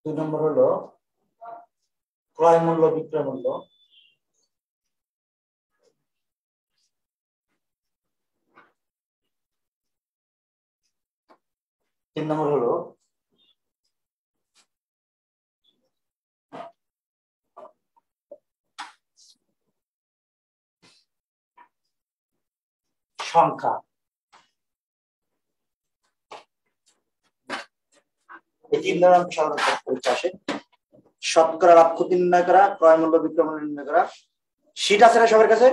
2 নম্বর হলো ক্রয় মূল্য বিক্রয় মূল্য। 3 নম্বর হলো সংখ্যা। এই 3 ধরনের সাধারণত পরীক্ষা আসে। শতকরা লাভ ক্ষতি নির্ণয় করা, ক্রয় মূল্য বিক্রয় মূল্য নির্ণয় করা। শীট আছে না সবার কাছে?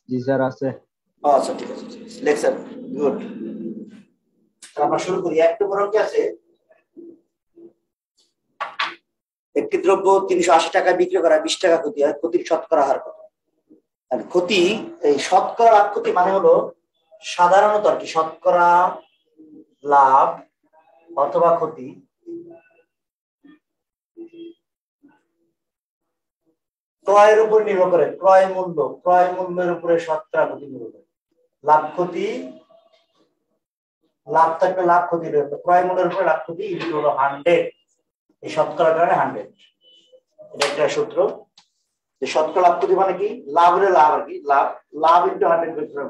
জি স্যার আছে। আচ্ছা ঠিক আছে, লেকচার গুড। আমরা শুরু করি। 1 নম্বর কি আছে? একটি দ্রব্য 380 টাকায় বিক্রি করা 20 টাকা ক্ষতি হয়, ক্ষতির শতকরা হার কত? আর ক্ষতি, এই শতকরা লাভ ক্ষতি মানে হলো সাধারণত আর কি শতকরা লাভ অথবা ক্ষতি ক্রয়ের উপর নির্ভর করে। ক্রয় মূল্যের উপরে শতকরা ক্ষতি নির্ভর করে। লাভ ক্ষতি, লাভ থাকলে লাভ ক্ষতি, ক্রয় মূল্যের উপরে লাভ ক্ষতি হলো 100। এই শতকরা কারণে 100, এটা একটা সূত্র। যে শতকরা লাভ ক্ষতি মানে কি? লাভ হলে লাভ আর কি, লাভ ইনটু 100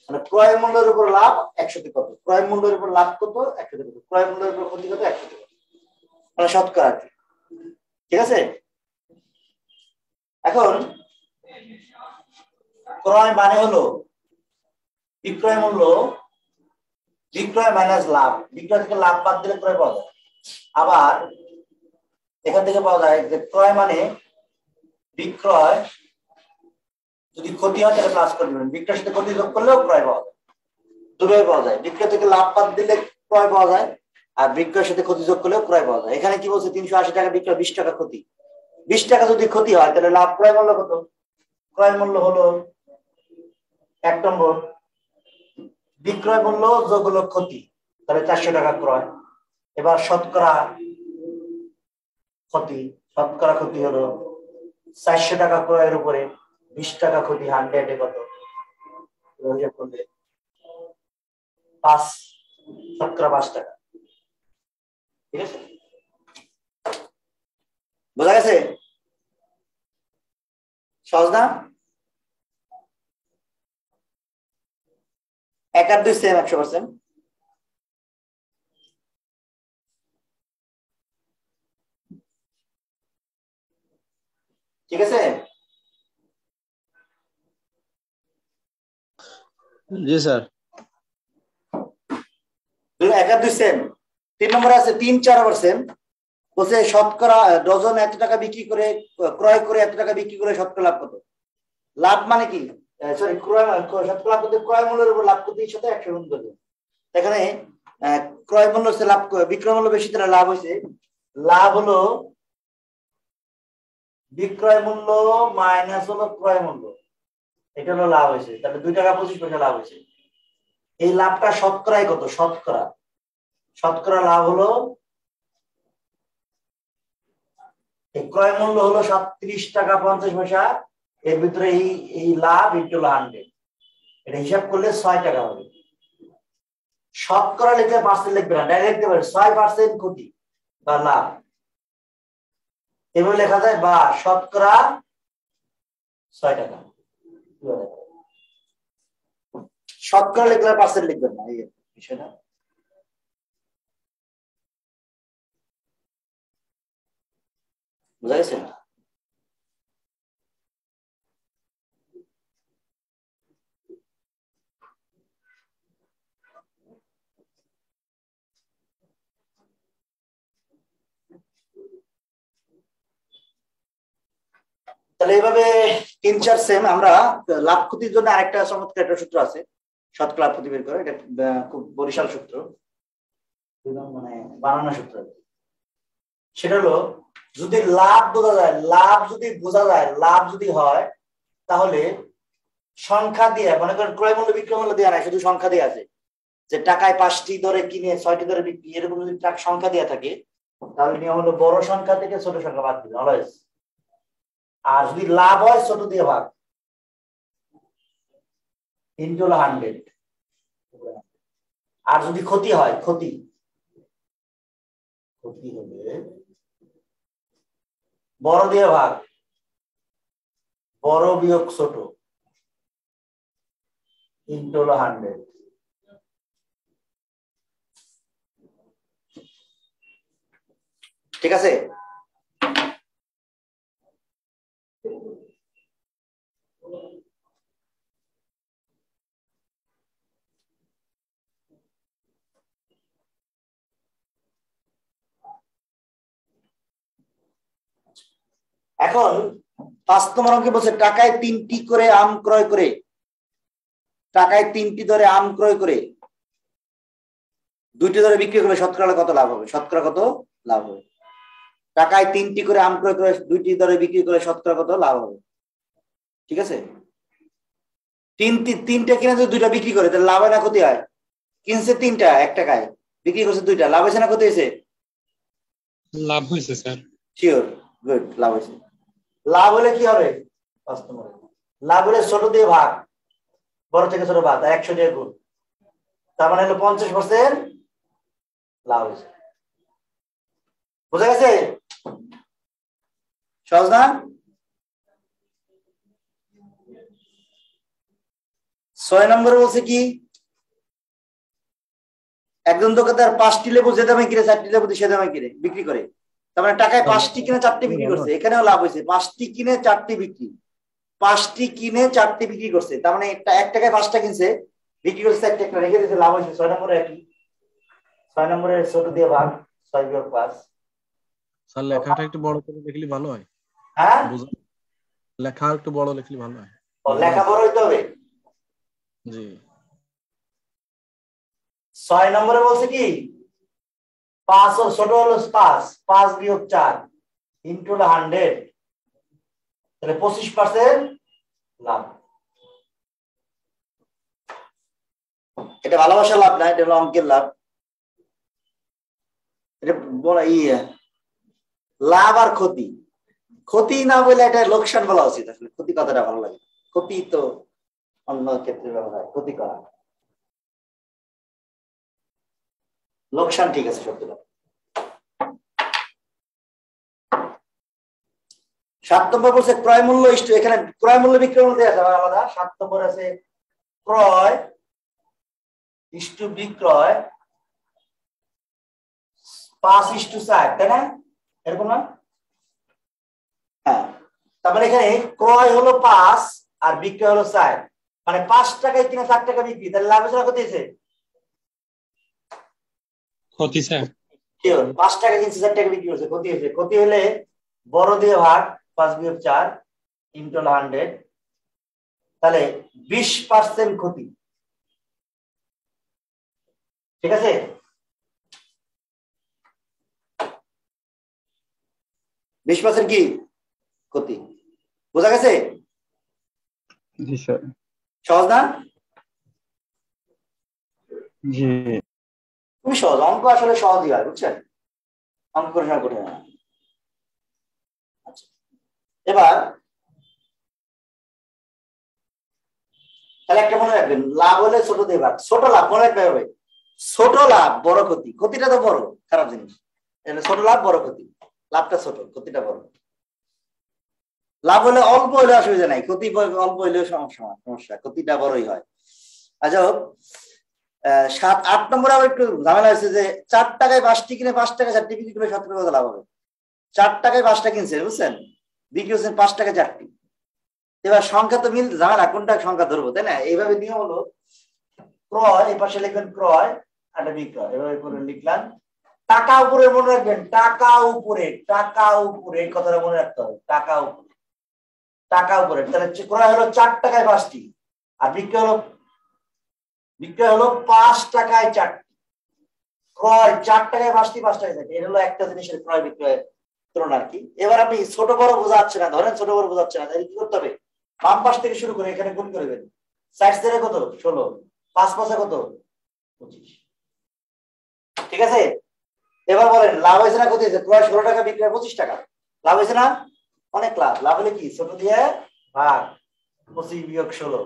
মানে ক্রয় মূল্যের উপর লাভ 100 কত, ক্রয় মূল্যের উপর লাভ কত 100 কত, ক্রয় মূল্যের উপর ক্ষতি কত 100 কত, মানে শতকরা আর কি। ঠিক আছে? এখন ক্রয় মানে হলো বিক্রয় মূল্য, বিক্রয় মাইনাস লাভ। বিক্রয় থেকে লাভ বাদ দিলে ক্রয় পাওয়া যায়। আবার এখান থেকে পাওয়া যায় যে ক্রয় মানে বিক্রয় যদি ক্ষতি হয় তাহলে প্লাস করে দিবেন, বিক্রয়ের সাথে ক্ষতি যোগ করলেও ক্রয় পাওয়া যায়। দুটোই পাওয়া যায়। বিক্রয় থেকে লাভ বাদ দিলে ক্রয় পাওয়া যায়, আর বিক্রয়ের সাথে ক্ষতি যোগ করলেও ক্রয় পাওয়া যায়। এখানে কি বলছে? 380 টাকা বিক্রয়, 20 টাকা ক্ষতি। 20 টাকা যদি ক্ষতি হয় তাহলে লাভ ক্রয় মূল্য কত? ক্রয় মূল্য হলো 1 নম্বর বিক্রয় মূল্য যোগ হলো ক্ষতি, তাহলে 400 টাকা ক্রয়। এবার শতকরা ক্ষতি, শতকরা ক্ষতি হলো 400 টাকা ক্রয়ের উপরে 20 টাকা ক্ষতি, 100 কত? 5, শতকরা 5 টাকা। ঠিক আছে, বোঝা গেছে? সহজ না? 1 আর 2 সেম 100%। ঠিক আছে? জি স্যার। 1 আর 2 সেম। 3 নম্বর আছে 3, 4 আবার সেম। বলছে শতকরা ডজন এত টাকা বিক্রি করে, ক্রয় করে এত টাকা বিক্রি করে শতকরা লাভ কত? লাভ মানে কি? সরি, ক্রয় শতকরা লাভ করতে ক্রয় মূল্যের উপর লাভ করতে সাথে 100 গুণ করবে। এখানে ক্রয় মূল্য হচ্ছে লাভ, বিক্রয় মূল্য বেশি তাহলে লাভ হয়েছে। লাভ হলো বিক্রয় মূল্য মাইনাস হলো ক্রয় মূল্য, এটা হলো লাভ হয়েছে। তাহলে 2 টাকা 25 পয়সা লাভ হয়েছে। এই লাভটা শতকরাই কত? শতকরা, শতকরা লাভ হলো, এই ক্রয় মূল্য হলো 37 টাকা 50 পয়সা, এর ভিতরে এই লাভ ইনটু 100, এটা হিসাব করলে 6 টাকা হবে। শতকরা লিখলে পার্সেন্ট লিখবে না, ডাইরেক্ট লিখতে পারে 6% ক্ষতি বা লাভ, এভাবে লেখা যায়। বা শতকরা 6 টাকা। শতকরা লিখলে পার্সেন্ট লিখবেন না, এই বিষয়টা। বুঝা গেছে? তাহলে এইভাবে 3, 4 সেম। আমরা লাভ ক্ষতির জন্য আরেকটা চমৎকার একটা সূত্র আছে, শতকরা লাভ ক্ষতি বের করে। এটা খুব বরিশাল সূত্র, মানে বানানো সূত্র। সেটা হলো যদি লাভ বোঝা যায়, লাভ যদি বোঝা যায়, লাভ যদি হয় তাহলে সংখ্যা দিয়ে, মনে করেন ক্রয় মূল্য বিক্রয় মূল্য দেওয়া নাই, শুধু সংখ্যা দিয়ে আছে যে টাকায় 5টি ধরে কিনে 6টি ধরে বিক্রি, এরকম যদি সংখ্যা দেওয়া থাকে তাহলে নিয়ম হলো বড় সংখ্যা থেকে ছোট সংখ্যা বাদ দিবে অলওয়েজ। আর যদি লাভ হয় ছোট দিয়ে ভাগ, ইনটু 100। আর যদি ক্ষতি হয়, ক্ষতি হবে বড় দিয়ে ভাগ, বড় বিয়োগ ছোট ইনটু হলো 100। ঠিক আছে? এখন 5 নম্বর অঙ্কে বলছে টাকায় 3টি করে আম ক্রয় করে, টাকায় 3টি ধরে আম ক্রয় করে 2টি ধরে বিক্রি করলে শতকরা কত লাভ হবে? শতকরা কত লাভ হবে? টাকায় 3টি করে আম ক্রয় করে 2টি ধরে বিক্রি করলে শতকরা কত লাভ হবে? ঠিক আছে, তিনটা কিনে যদি 2টা বিক্রি করে তাহলে লাভ হয় না ক্ষতি হয়? কিনছে 3টা 1 টাকায়, বিক্রি করছে 2টা, লাভ হয়েছে না ক্ষতি হয়েছে? লাভ হয়েছে স্যার। শিওর, গুড, লাভ হয়েছে। লাভ হলে কি হবে? লাভ হলে ছোট দিয়ে ভাগ, বড় থেকে ছোট ভাগ, 100 দিয়ে গুণ, তার মানে হলো 50% লাভ হয়েছে। বুঝা গেছে? সহজ না? 6 নম্বরে বলছে কি, একজন দোকানদার 5টি লেবু যে দামে কিনে 4টি লেবু সে দামে কিনে বিক্রি করে, তার মানে টাকায় 5টি কিনে 4টি বিক্রি করছে, এখানেও লাভ হয়েছে। 5টি কিনে 4টি বিক্রি, 5টি কিনে 4টি বিক্রি করছে, তার মানে 1 টাকায় 5টা কিনছে, বিক্রি করছে 1 টাকা, রেখে দিতে লাভ হয়েছে। 6 নম্বরে একই, 6 নম্বরে ছোট দিয়ে ভাগ, 6 বিয়োগ 5। স্যার লেখাটা একটু বড় করে লিখলে ভালো হয়। হ্যাঁ, লেখা একটু বড় লিখলে ভালো হয়। লেখা বড় হইতে হবে। জি। 6 নম্বরে বলছে কি 5 ও ছোট হলো 5 বিয়োগ 4 ইনটু 100, তাহলে 25% লাভ। এটা ভালোবাসা লাভ না, এটা হলো অঙ্কের লাভ। এটা বলা লাভ আর ক্ষতি, ক্ষতি না বলে এটা লোকসান বলা উচিত। আসলে ক্ষতি কথাটা ভালো লাগে, ক্ষতি তো অন্য ক্ষেত্রে ব্যবহার হয়, ক্ষতি করা। লোকসান ঠিক আছে শব্দটা। 7 নম্বর বলছে ক্রয় মূল্য ইস্টু, এখানে ক্রয় মূল্য বিক্রয় মূল্য দেওয়া যাবে আলাদা। 7 নম্বর আছে ক্রয় ইস্টু বিক্রয় 5:4, তাই না? এরকম না? হ্যাঁ, তারপরে এখানে ক্রয় হলো 5 আর বিক্রয় হলো 4, মানে 5 টাকায় কিনে 4 টাকা বিক্রি, তাহলে লাভ হয়েছে না ক্ষতি হয়েছে? ক্ষতি স্যার। 5 টাকা কিনছে 4 টাকা বিক্রি করছে, ক্ষতি হয়েছে। ক্ষতি হলে বড় দিয়ে ভাগ, 5 বিয়োগ 4 ইনটু 100, তাহলে 20% ক্ষতি। ঠিক আছে? বিশ % কি ক্ষতি? বোঝা গেছে? জি স্যার। সহজ না? জি। খুবই সহজ, অঙ্ক আসলে সহজই হয়, বুঝছেন? অঙ্ক করে না কঠিন না। আচ্ছা, এবার তাহলে একটা মনে রাখবেন, লাভ হলে ছোট দিয়ে ভাগ, ছোট লাভ মনে রাখতে হবে। ছোট লাভ বড় ক্ষতি, ক্ষতিটা তো বড়, খারাপ জিনিস। ছোট লাভ বড় ক্ষতি, লাভটা ছোট, ক্ষতিটা বড়। লাভ হলে অল্প হলে অসুবিধা নাই, ক্ষতি অল্প হলেও সমস্যা, ক্ষতিটা বড়ই হয়। আচ্ছা, 7-8 নম্বরে আবার একটু ঝামেলা হয়েছে যে 4 টাকায় 5টি কিনে 5 টাকা 4টি বিক্রি করে শতকরা কত লাভ হবে? 4 টাকায় 5টা কিনছে, বুঝছেন, বিক্রি করছেন 5 টাকায় 4টি। এবার সংখ্যা তো মিল, ঝামেলা কোনটা সংখ্যা ধরবো, তাই না? এইভাবে নিয়ম হলো ক্রয়, এই পাশে লিখবেন ক্রয় আর বিক্রয়, এভাবে করে লিখলাম। টাকা উপরে মনে রাখবেন, টাকা উপরে, টাকা উপরে, এই কথাটা মনে রাখতে হবে, টাকা উপরে, টাকা উপরে। তাহলে ক্রয় হলো 4 টাকায় 5টি আর বিক্রয় হলো 5 টাকায় 4টি। ক্রয় 4 টাকায় 5টি, 5 টাকায় 4টি, এটা হলো একটা জিনিসের ক্রয় বিক্রয় তুলনা আর কি। এবার আপনি ছোট বড় বোঝাচ্ছে না, ধরেন ছোট বড় বোঝাচ্ছে না, তাহলে কি করতে হবে? বাম পাশ থেকে শুরু করে এখানে গুণ করবেন। 60 ধরে কত? 16, 5 5 কত? 25। ঠিক আছে? এবার বলেন লাভ হয়েছে না ক্ষতি হয়েছে? ক্রয় 16 টাকা, বিক্রয় 25 টাকা, লাভ হয়েছে না? অনেক লাভ। লাভ হলে কি ছোট দিয়ে ভাগ, 25 বিয়োগ 16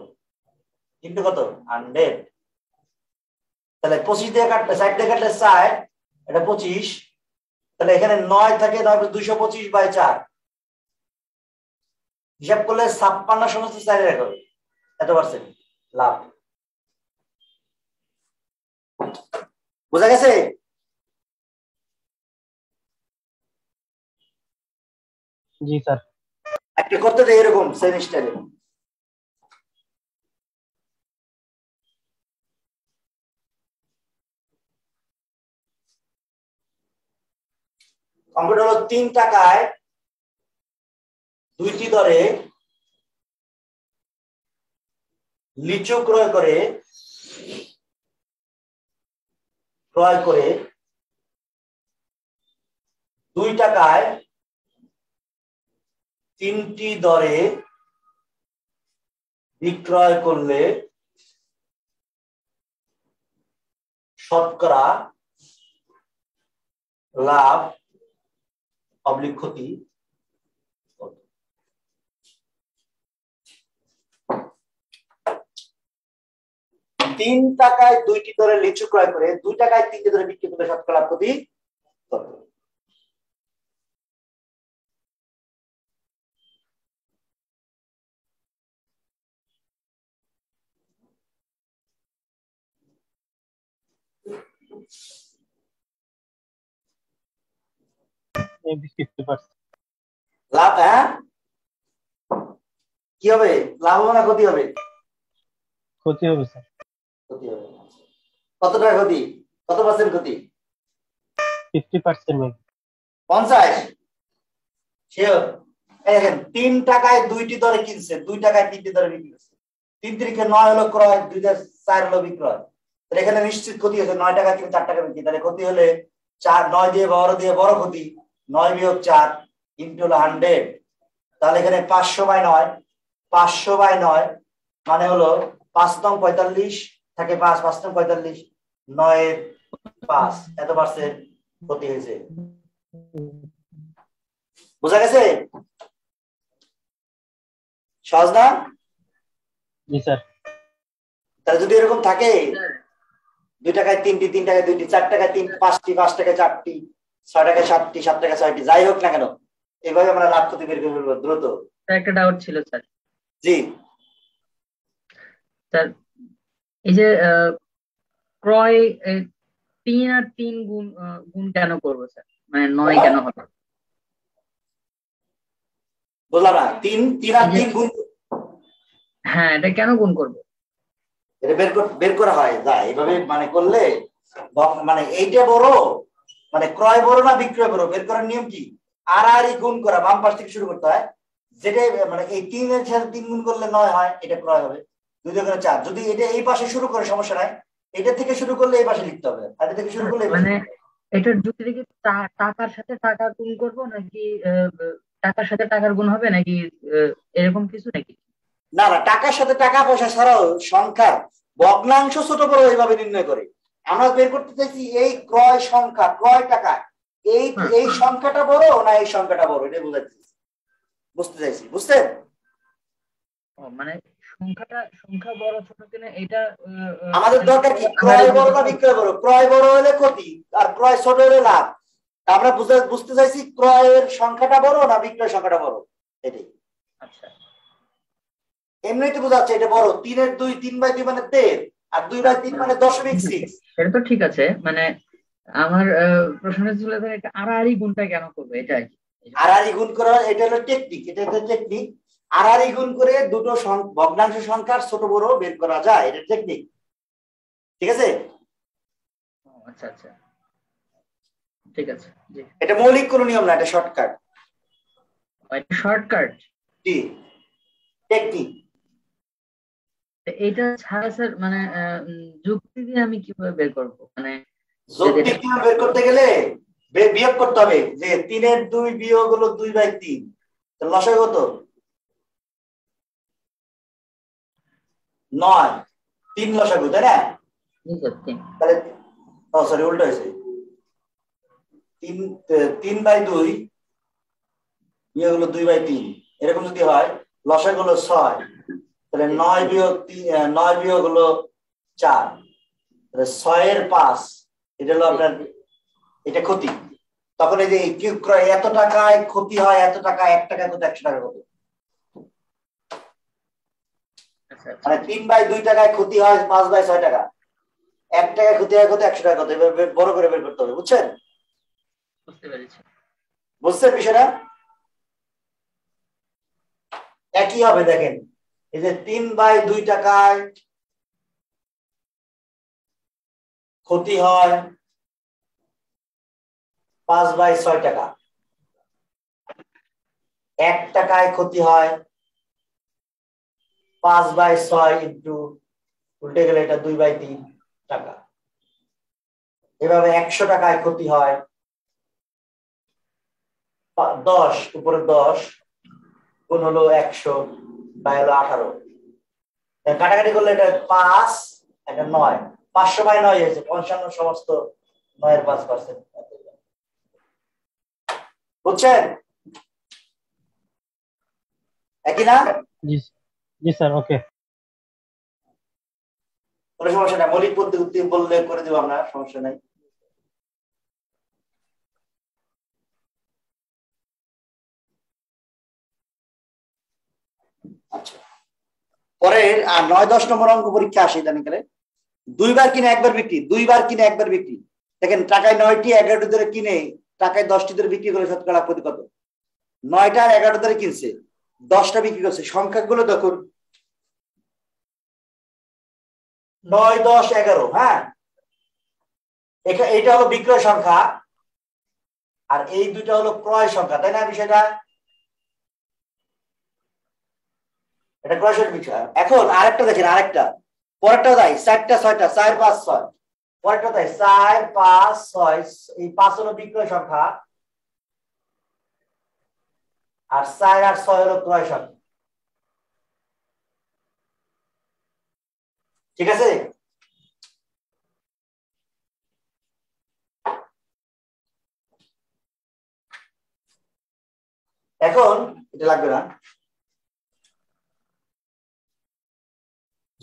কিন্তু কত? 100। তাহলে 25 দিয়ে কাটলে 60 দিয়ে কাটলে 60, এটা 25, তাহলে এখানে 9 থাকে, 9 225/4 হিসাব করলে 56 সমস্ত 4 হবে এত পার্সেন্ট লাভ। বোঝা গেছে? জি স্যার। একটা করতে দেয় এরকম সেম স্টাইলে। অঙ্কটা হলো 3 টাকায় 2টি দরে লিচু ক্রয় করে 2 টাকায় 3টি দরে বিক্রয় করলে শতকরা লাভ অবলিক ক্ষতি। 3 টাকায় 2টি দরে লিচু ক্রয় করে 2 টাকায় 3টি দরে বিক্রি করলে শতকরা লাভ ক্ষতি কত? লাভ, হ্যাঁ কি হবে? লাভ হবে না ক্ষতি হবে? ক্ষতি হবে স্যার। ক্ষতি হবে। কত টাকা ক্ষতি? কত পার্সেন্ট ক্ষতি? 50% ম্যাম। 50? শিওর? দেখেন 3 টাকায় 2টি দরে কিনছে, 2 টাকায় 3টি দরে বিক্রি করছে। 3 3 9 হলো ক্রয়, 2 4 হলো বিক্রয়। তাহলে এখানে নিশ্চিত ক্ষতি হচ্ছে 9 টাকা কিনে 4 টাকা বিক্রি, তাহলে ক্ষতি হলে 4 9 দিয়ে বড় ক্ষতি 9 - 4 ইনটু হলো 100। তাহলে এখানে 500/9, 500/9 মানে হলো 5 নং 45 থাকে 5, 5 নং 45, 9 এর 5 এত পার্সেন্ট ক্ষতি হয়েছে। বোঝা গেছে? সহজ না? জি স্যার। তাহলে যদি এরকম থাকে 2 টাকায় 3টি, 3 টাকায় 2টি, 4 টাকায় 3, 5টি, 5 টাকায় 4টি, 6 টাকায় 7টি, 7 টাকায় 6টি, যাই হোক না কেন এইভাবে আমরা লাভ ক্ষতি বের করে ফেলবো দ্রুত। একটা ডাউট ছিল স্যার। জি স্যার, এই যে ক্রয় 3 আর 3 গুণ কেন করবো স্যার? মানে 9 কেন হবে? বুঝলাম না। 3 আর 3 গুণ, হ্যাঁ এটা কেন গুণ করবো? এটা বের করা হয় যা এইভাবে মানে করলে মানে এইটা বড় মানে ক্রয় বড় না বিক্রয় বড় বের করার নিয়ম কি? আর গুণ করা, বাম পাশ থেকে শুরু করতে হয়। যেটা মানে এই 3 এর সাথে 3 গুণ করলে 9 হয়, এটা ক্রয় হবে। 2 দিয়ে 4, যদি এটা এই পাশে শুরু করে সমস্যা নাই, এটা থেকে শুরু করলে এই পাশে লিখতে হবে, আর এটা থেকে শুরু করলে এই পাশে। মানে এটার যুক্তি থেকে টাকার সাথে টাকা গুণ করবো নাকি টাকার সাথে টাকার গুণ হবে নাকি এরকম কিছু নাকি? না না, টাকার সাথে টাকা পয়সা ছাড়াও সংখ্যার ভগ্নাংশ ছোট বড় এইভাবে নির্ণয় করে। আমরা বের করতে চাইছি এই ক্রয় সংখ্যা, ক্রয় টাকা, এই সংখ্যাটা বড় না এই সংখ্যাটা বড়, এটা বুঝতে চাইছি। বুঝছেন? মানে সংখ্যা বড় ছোট কিনা এটা আমাদের দরকার কি? ক্রয় বড় না বিক্রয় বড়? ক্রয় বড় হলে ক্ষতি আর ক্রয় ছোট হলে লাভ। আমরা বুঝতে চাইছি ক্রয়ের সংখ্যাটা বড় না বিক্রয় সংখ্যাটা বড়, এটাই। আচ্ছা, এমনিতে বোঝাচ্ছে এটা বড়। 3 এর 2, 3/2 মানে 13, আর 2/3 মানে 0.6। এটা তো ঠিক আছে। মানে আমার প্রশ্ন ছিল যে এটা আড়াআড়ি গুণটা কেন করবে, এটা আর কি। আড়াআড়ি গুণ করা এটা হলো টেকনিক, এটা হলো টেকনিক। আড়াআড়ি গুণ করে দুটো ভগ্নাংশ সংখ্যার ছোট বড় বের করা যায়, এটা টেকনিক। ঠিক আছে? আচ্ছা আচ্ছা, ঠিক আছে। জি, এটা মৌলিক কোনো নিয়ম না, এটা শর্টকাট। এটা শর্টকাট। জি, টেকনিক। এটা ছাড়া স্যার মানে যুক্তি দিয়ে আমি কিভাবে বের করব? মানে যুক্তি কিভাবে বের করতে গেলে বিয়োগ করতে হবে, যে 3 এর 2 বিয়োগ হলো 2/3, লসাগু কত? 9, 3 লসাগু, তাই না? তাহলে সরি উল্টো হয়েছে। 3/2 বিয়োগ হলো 2/3, এরকম যদি হয় লসাগু হলো 6, তাহলে 9 বিয়োগ হলো 4, 6 এর 5 এটা হলো আপনার এটা ক্ষতি। তখন এই যে ক্রয় এত টাকায় ক্ষতি হয়, এত টাকা 1 টাকা ক্ষতি 100 টাকা ক্ষতি, মানে 3/2 টাকায় ক্ষতি হয় 5/6 টাকা, 1 টাকায় ক্ষতি হয় কত 100 টাকা ক্ষতি। বড় করে বের করতে হবে, বুঝছেন? বুঝতে পেরেছি। বুঝছেন বিষয়টা? একই হবে দেখেন, এই যে 3/2 টাকায় ক্ষতি হয় 5/6 টাকা, 1 টাকায় ক্ষতি হয় 5/6 ইন্টু উল্টে গেলে এটা 2/3 টাকা। এভাবে 100 টাকায় ক্ষতি হয় 10 উপরে 10 গুণ হলো 100 বা হলো 18, কাটাকাটি করলে এটা 5 এটা 9, 500/9 হয়েছে 55 সমস্ত 9 এর 5%। বুঝছেন? একই না? জি জি স্যার, ওকে। কোনো সমস্যা নাই, মৌলিক পদ্ধতি বললে করে দেবো আমরা, সমস্যা নাই। আচ্ছা, পরের 9-10 নম্বর অঙ্ক পরীক্ষা আসে ইদানিং কালে। 2 বার কিনে 1 বার বিক্রি, 2 বার কিনে 1 বার বিক্রি। দেখেন টাকায় 9টি 11টি ধরে কিনে টাকায় 10টি ধরে বিক্রি করে শতকরা লাভ কত? 9টা আর 11 ধরে কিনছে, 10টা বিক্রি করছে। সংখ্যাগুলো দেখুন 9, 10, 11। হ্যাঁ, এটা হলো বিক্রয় সংখ্যা আর এই দুইটা হলো ক্রয় সংখ্যা, তাই না? বিষয়টা এটা ক্রয় বিষয়। এখন আরেকটা দেখেন, আরেকটা পরেরটা তাই 4টা 6টা 4, 5, 6, পরেরটা তাই 4, 5, 6, এই 5 হলো বিক্রয় সংখ্যা আর 4 আর 6 হলো ক্রয় সংখ্যা। ঠিক আছে? এখন এটা লাগবে না।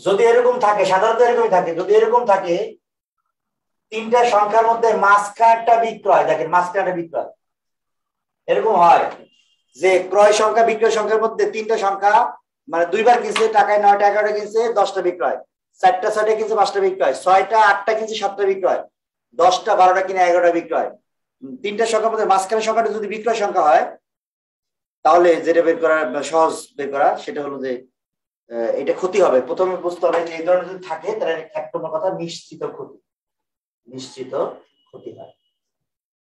যদি এরকম থাকে, সাধারণত এরকমই থাকে, যদি এরকম থাকে 3টা সংখ্যার মধ্যে মাঝখানটা বিক্রয়, দেখেন মাঝখানটা বিক্রয়, এরকম হয় যে ক্রয় সংখ্যা বিক্রয় সংখ্যার মধ্যে 3টা সংখ্যা, মানে 2 বার কিনছে টাকায় 9টা 11টা কিনছে 10টা বিক্রয়, 4টা 6টা কিনছে 5টা বিক্রয়, 6টা 8টা কিনছে 7টা বিক্রয়, 10টা 12টা কিনে 11টা বিক্রয়। 3টা সংখ্যার মধ্যে মাঝখানের সংখ্যাটা যদি বিক্রয় সংখ্যা হয় তাহলে যেটা বের করা সহজ বের করা সেটা হলো যে এটা ক্ষতি হবে। প্রথমে বুঝতে হবে যে এই ধরনের যদি থাকে তাহলে এক নম্বর কথা নিশ্চিত ক্ষতি, নিশ্চিত ক্ষতি হয়,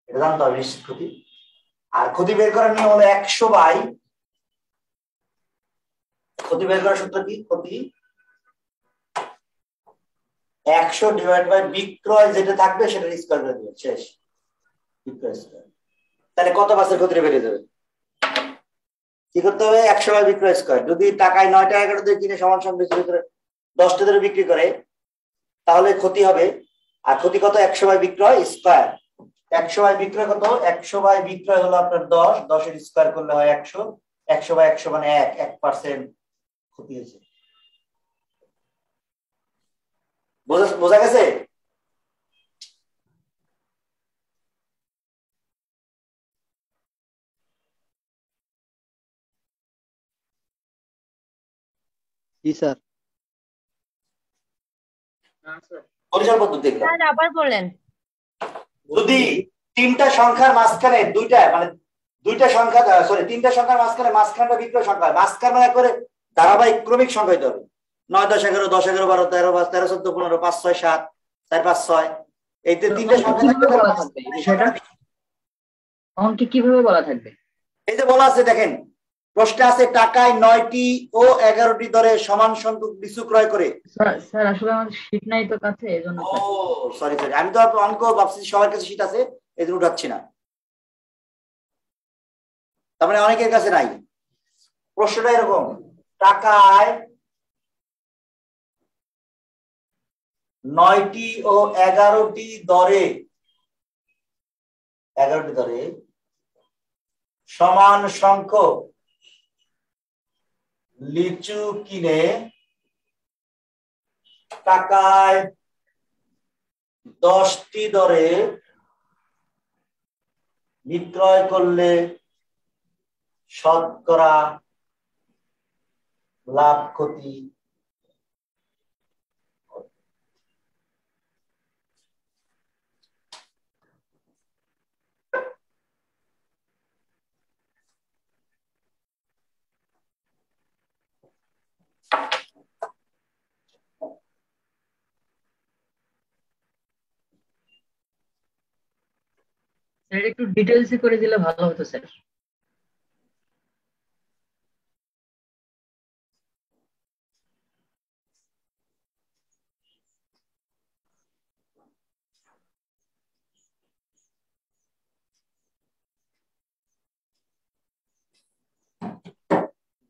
এটা জানতে হবে নিশ্চিত ক্ষতি। আর ক্ষতি বের করার নিয়ম হলো 100 বাই, ক্ষতি বের করার সূত্র কি? ক্ষতি 100 ডিভাইড বাই বিক্রয় যেটা থাকবে সেটা স্কয়ার করে দিবে, শেষ। বিক্রয় স্কয়ার, তাহলে কত পার্সেন্ট ক্ষতিটা বেড়ে যাবে? কি করতে হবে? 100 বাই বিক্রয় স্কয়ার। যদি টাকায় 9টা 11টা দিয়ে কিনে সমান সমান বিক্রি করে 10টা ধরে বিক্রি করে তাহলে ক্ষতি হবে। আর ক্ষতি কত? 100 বাই বিক্রয় স্কয়ার। 100 বাই বিক্রয় কত? 100 বাই বিক্রয় হলো আপনার 10, 10 এর স্কয়ার করলে হয় 100, 100 বাই 100 মানে 1% ক্ষতি হয়েছে। বোঝা গেছে? জি স্যার। পরিসর পদ্ধতি দেখলাম। স্যার আবার বলেন। যদি 3টা সংখ্যার মাঝখানে দুইটা সংখ্যা, সরি 3টা সংখ্যার মাঝখানটা বিক্রয় সংখ্যা, মাঝখানে করে ধারাবাহিক ক্রমিক সংখ্যা হতে হবে। 9, 10, 11, 10, 11, 12, 13, 13, 14, 15, 5, 6, 7, 4, 5, 6, এই 3টা সংখ্যা থাকবে। বলা থাকবে বিষয়টা অঙ্কে কিভাবে বলা থাকবে? এই যে বলা আছে দেখেন, প্রশ্নে আছে টাকায় 9টি ও 11টি দরে সমান সংখ্যক লিচু ক্রয় করে। স্যার আসলে আমাদের শীট নাই তো কাছে, এজন্য। ও সরি, আমি তো অঙ্ক ভাবছি সবার কাছে শীট আছে এজন্য উঠাচ্ছি না, তার মানে অনেকের কাছে নাই। প্রশ্নটা এরকম, টাকায় 9টি ও 11টি দরে সমান সংখ্যক লিচু কিনে টাকায় 10টি দরে বিক্রয় করলে শতকরা লাভ ক্ষতি স্যার একটু ডিটেলসে করে দিলে ভালো হতো স্যার।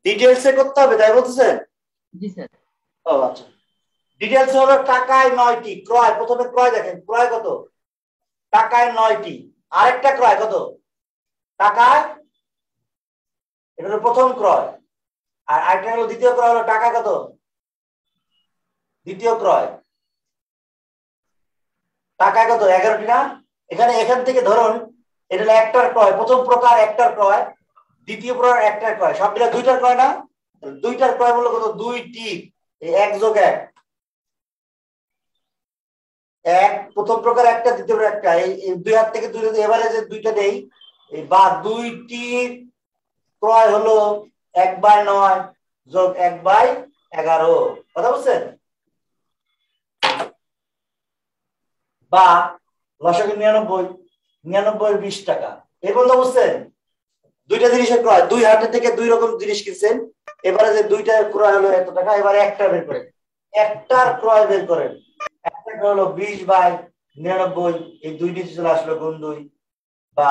ডিটেলসে করতে হবে তাই বলতেছেন? জি স্যার। ও আচ্ছা, ডিটেলস হলো টাকায় 9টি ক্রয়। প্রথমে ক্রয় দেখেন, ক্রয় কত? টাকায় 9টি। আরেকটা ক্রয় কত? টাকায়, এটা হলো প্রথম ক্রয়। আর আরেকটা হলো দ্বিতীয় ক্রয়, হলো টাকা কত? দ্বিতীয় ক্রয় টাকায় কত? 11টি না? এখান থেকে ধরুন এটা হলো একটার ক্রয়, প্রথম প্রকার একটার ক্রয়, দ্বিতীয় প্রকার একটার ক্রয়, সব মিলে দুইটার ক্রয় না? দুইটার ক্রয় মূল্য কত? 2টি। এই 1 যোগ 1, প্রথম প্রকার একটা, দ্বিতীয় প্রকার একটা, এই দুই হাত থেকে দুই, এভারেজে দুইটা দেই, বা 2টি ক্রয় হলো 1/9 যোগ 1/11। কথা বুঝছেন? বা লসাগু 99, 99 20 টাকা। এই বন্ধ বুঝছেন? দুইটা জিনিসের ক্রয়, দুই হাতে থেকে দুই রকম জিনিস কিনছেন, এবারে যে দুইটা ক্রয় হলো এত টাকা, এবারে একটা বের করেন, একটার ক্রয় বের করেন। একটা হলো 20/99, এই দুই নিচে চলে আসলো গুণ 2, বা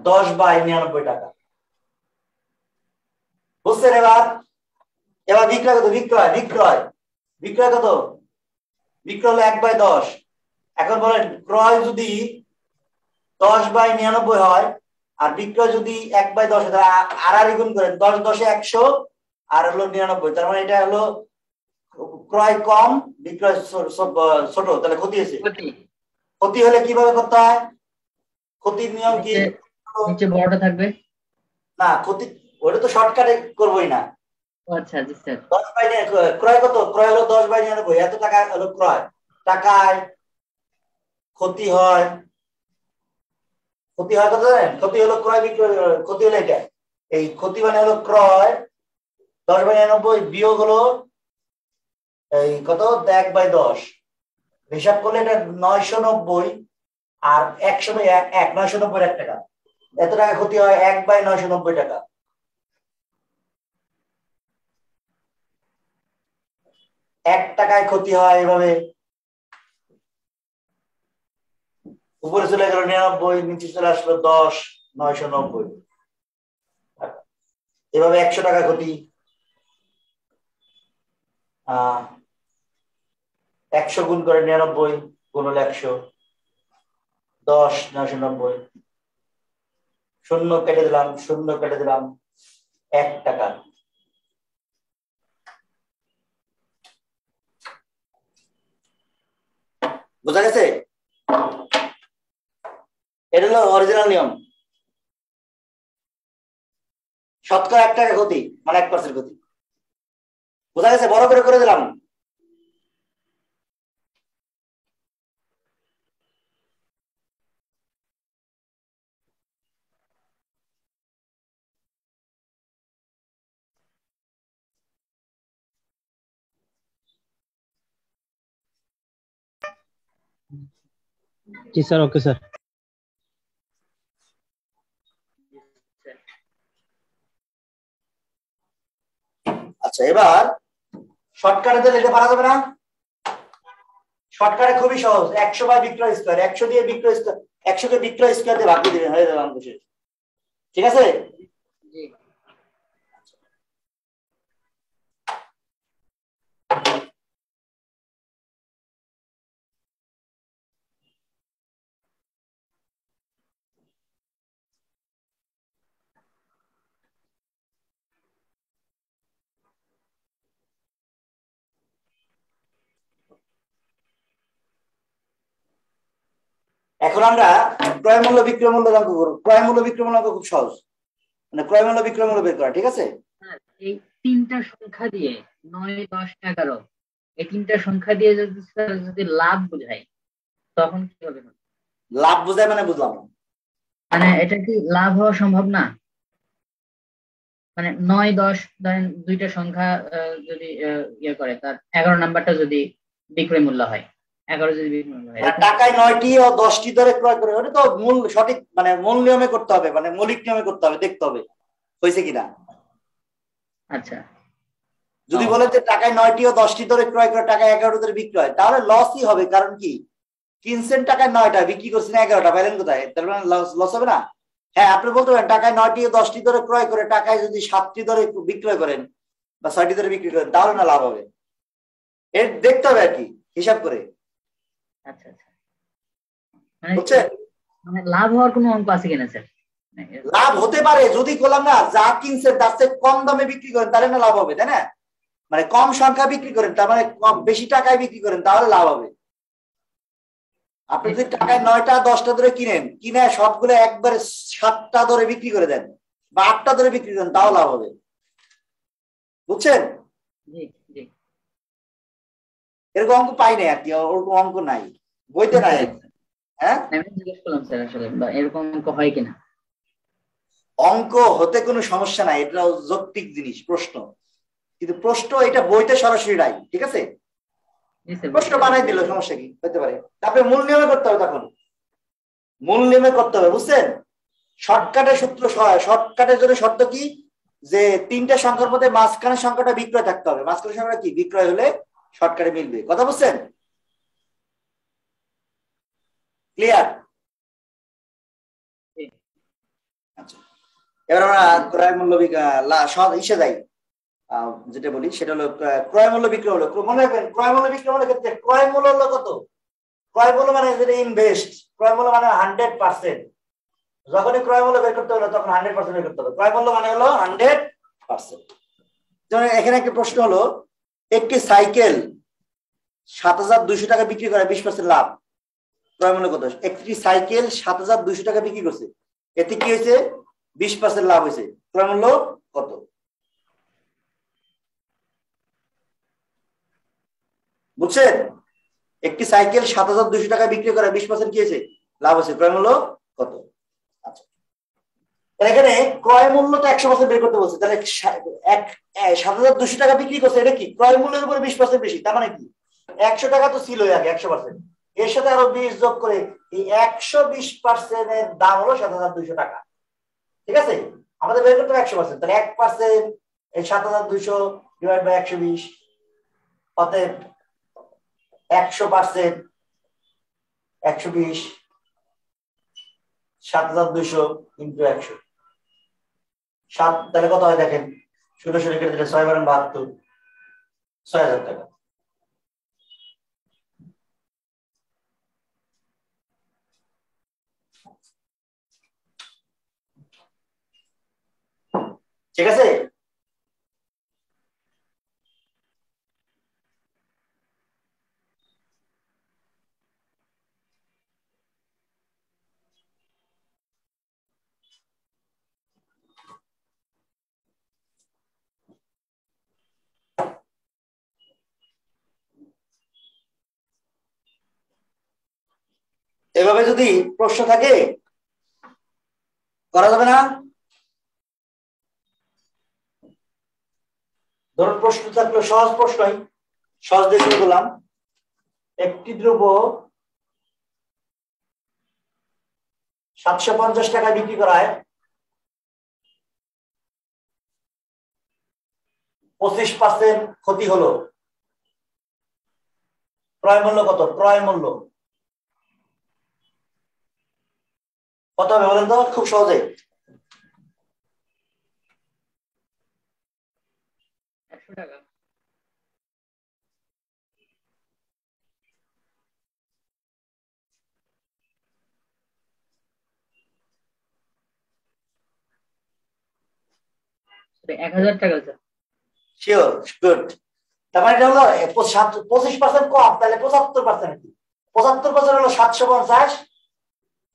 10/99 টাকা। বুঝছেন? এবার বিক্রয় কত? বিক্রয় কত? বিক্রয় হলো 1/10। এখন বলেন, ক্রয় যদি 10/99 হয় আর বিক্রয় যদি 1/10 হয়, আড়াআড়ি গুণ করেন, 10 10 100 আর হলো 99, তার মানে এটা হলো ক্রয় কম, বিক্রয় ছোট, তাহলে ক্ষতি হয়েছে। ক্ষতি হলে কিভাবে করতে হয়? ক্ষতির নিয়ম কি? নিচে বড়টা থাকবে না, ক্ষতি ওটা তো শর্টকাটে করবোই না। আচ্ছা জি স্যার। 10/99 ক্রয় কত? ক্রয় হলো 10/99, এত টাকা হলো ক্রয়। টাকায় ক্ষতি হয় কত জানেন? ক্ষতি হলো ক্রয় বিক্রয়, ক্ষতি হলো এটা, এই ক্ষতি মানে হলো ক্রয় 10/99 বিয়োগ হলো এই কত? 1/10। হিসাব করলে এটা 990, আর 990 1 টাকা, এত টাকা ক্ষতি হয় 1/990 টাকা। এক টাকায় ক্ষতি হয় এভাবে, উপরে চলে গেল 99, নিচে চলে আসলো 10, 990 এভাবে 100 টাকা ক্ষতি। 100 গুণ করে 99 গুণ হলো 100, 10 990, শূন্য কেটে দিলাম 1 টাকা। বোঝা গেছে? এটা হলো অরিজিনাল নিয়ম। শতকরা 1 টাকা ক্ষতি মানে 1% ক্ষতি। বোঝা গেছে? বড় করে দিলাম। जी सर, ओके सर। আচ্ছা, এবার শর্টকাটে দিলে এটা পারা যাবে না? শর্টকাটে খুবই সহজ, 100/বিক্রয় স্কয়ার, 100 দিয়ে বিক্রয় স্কয়ার, 100 কে বিক্রয় স্কয়ার দিয়ে ভাগ দিয়ে দিবেন, হয়ে যাবে অঙ্ক শেষ। ঠিক আছে? জি। এখন আমরা ক্রয় মূল্য বিক্রয় মূল্য অঙ্ক করব। ক্রয় মূল্য বিক্রয় মূল্য অঙ্ক খুব সহজ, মানে ক্রয় মূল্য বিক্রয় মূল্য বের করা, ঠিক আছে? এই তিনটা সংখ্যা দিয়ে 9, 10, 11 এই তিনটা সংখ্যা দিয়ে যদি স্যার যদি লাভ বোঝাই তখন কি হবে? লাভ বোঝায় মানে বুঝলাম না। মানে এটা কি লাভ হওয়া সম্ভব না? মানে 9, 10 ধরেন দুইটা সংখ্যা যদি ইয়ে করে তার 11 নাম্বারটা যদি বিক্রয় মূল্য হয়, 11 যদি বিক্রয় মূল্য হয়, টাকায় 9টি ও 10টি ধরে ক্রয় করে, ওটা তো মূল সঠিক মানে মূল নিয়মে করতে হবে, মানে মৌলিক নিয়মে করতে হবে, দেখতে হবে হয়েছে কিনা। আচ্ছা, যদি বলে যে টাকায় 9টি ও 10টি ধরে ক্রয় করে টাকায় 11 ধরে বিক্রয়, তাহলে লসই হবে। কারণ কি, কিনছেন টাকায় 9টা, বিক্রি করছেন 11টা, পাইলেন কোথায়? তার মানে লস হবে না? হ্যাঁ, আপনি বলতে পারেন টাকায় 9টি ও 10টি ধরে ক্রয় করে টাকায় যদি 7টি ধরে বিক্রয় করেন বা 6টি ধরে বিক্রি করেন, তাহলে না লাভ হবে। এর দেখতে হবে আর কি, হিসাব করে। আচ্ছা আচ্ছা, মানে লাভ হওয়ার কোনো অঙ্ক আছে কিনা স্যার? লাভ হতে পারে যদি বললাম না, যা কিনছেন তার চেয়ে কম দামে বিক্রি করেন তাহলে না লাভ হবে, তাই না? মানে কম সংখ্যা বিক্রি করেন, তার মানে কম বেশি টাকায় বিক্রি করেন, তাহলে লাভ হবে। আপনি যদি টাকায় 9টা 10টা ধরে কিনেন, কিনে সবগুলো একবারে 7টা ধরে বিক্রি করে দেন বা 8টা ধরে বিক্রি করেন, তাও লাভ হবে। বুঝছেন? জি জি, এরকম অঙ্ক পাই নাই আর কি, ওরকম অঙ্ক নাই, বইতে নাই। হ্যাঁ, আমি জিজ্ঞেস করলাম স্যার আসলে এরকম অঙ্ক হয় কিনা। অঙ্ক হতে কোনো সমস্যা নাই, এটা যৌক্তিক জিনিস প্রশ্ন, কিন্তু প্রশ্ন এটা বইতে সরাসরি নাই, ঠিক আছে? প্রশ্ন বানাই দিল, সমস্যা কি হতে পারে? তারপরে মূল নিয়মে করতে হবে, তখন মূল নিয়মে করতে হবে, বুঝছেন? শর্টকাটের সূত্র, শর্টকাটের জন্য শর্ত কি, যে তিনটা সংখ্যার মধ্যে মাঝখানের সংখ্যাটা বিক্রয় থাকতে হবে। মাঝখানের সংখ্যাটা কি বিক্রয় হলে শর্টকাটে মিলবে। কথা বুঝছেন? ক্লিয়ার? আচ্ছা, এবার আমরা ক্রয় মূল্য ইসে যাই, যেটা বলি সেটা হলো ক্রয় মূল্য বিক্রয় মূল্য। মনে রাখবেন, ক্রয় মূল্য বিক্রয় মূল্যের ক্ষেত্রে ক্রয় মূল্য হলো কত? ক্রয় মূল্য মানে যেটা ইনভেস্ট, ক্রয় মূল্য মানে 100%। যখনই ক্রয় মূল্য বের করতে হলো তখন 100% বের করতে হবে। ক্রয় মূল্য মানে হলো 100%। যেমন এখানে একটা প্রশ্ন হলো, একটি সাইকেল 7,200 টাকা বিক্রি করে 20% লাভ, ক্রয় মূল্য কত? একটি সাইকেল 7,200 টাকা বিক্রি করছে, এতে কি হয়েছে? 20% লাভ হয়েছে, ক্রয় মূল্য কত? বুঝছেন? একটি সাইকেল 7,200 টাকা বিক্রি করে 20% কি হয়েছে? লাভ হয়েছে, ক্রয় মূল্য কত? আচ্ছা, এখানে ক্রয় মূল্য তো 100% বের করতে বলছে, তাহলে 7,200 টাকা বিক্রি করছে, এটা কি ক্রয় মূল্যের উপরে 20% বেশি, তার মানে কি 100 টাকা তো ছিল আগে 100%, এর সাথে আরো 20 যোগ করে এই 120% এর দাম হলো 7,200 টাকা, ঠিক আছে? আমাদের বের করতে হবে 100%, তাহলে 1% এই 7,200 ডিভাইড বাই 120, অতএব 100% 120 7,200 ইন্টু 100, 7, তাহলে কত হয় দেখেন, 16 কেটে দিলে 6 বারং 72, 6,000 টাকা। ঠিক আছে? এভাবে যদি প্রশ্ন থাকে করা যাবে না? ধরুন প্রশ্ন থাকলো, সহজ প্রশ্নই, সহজ দিয়ে শুরু করলাম। একটি দ্রব্য 750 টাকায় বিক্রি করায় 25% ক্ষতি হলো, ক্রয় মূল্য কত? ক্রয় মূল্য কত হবে বলেন তো, খুব সহজে। 100 টাকা। সরি, 1,000 টাকা স্যার। Sure, good. তার মানে এটা হলো 25% কম, তাহলে 75%, কি 75% হলো 750,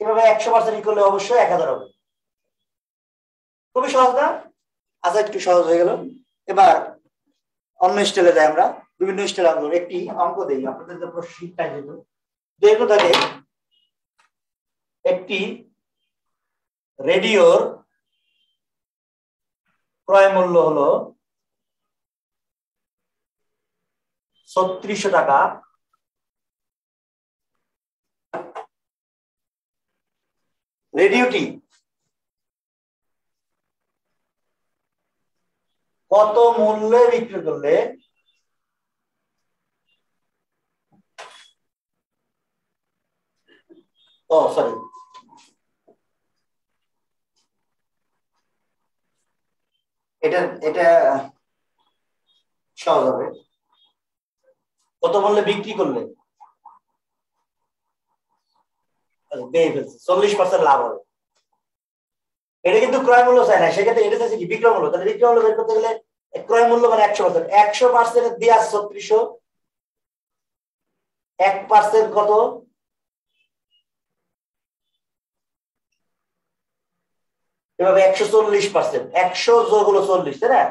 এভাবে 100% করলে অবশ্যই 1000 হবে। খুবই সহজ না? আচ্ছা, একটু সহজ হয়ে গেল। এবার অন্য স্টাইলে যাই আমরা, বিভিন্ন স্টাইল অঙ্ক। একটি অঙ্ক দেই আপনাদের যে প্রশিক্ষণ যেত যেহেতু থাকে একটি রেডিওর ক্রয় মূল্য হলো 3600 টাকা। রেডিওটি কত মূল্যে বিক্রি করলে সরি এটা সহজ হবে। কত মূল্যে বিক্রি করলে 40% লাভ হবে। এটা কিন্তু ক্রয় মূল্য চাই না, সেক্ষেত্রে এটা চাইছে কি বিক্রয় মূল্য। তাহলে বিক্রয় মূল্য বের করতে গেলে ক্রয় মূল্য মানে 100%, 100% দেয়া 3600, 1% কত? এভাবে 140%, 100 যোগ হলো 40, তাই না?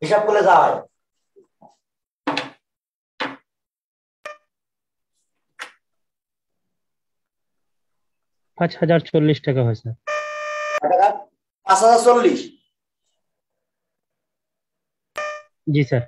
হিসাব করলে যা হয় 5040 টাকা হয় স্যার। 5040। জি স্যার।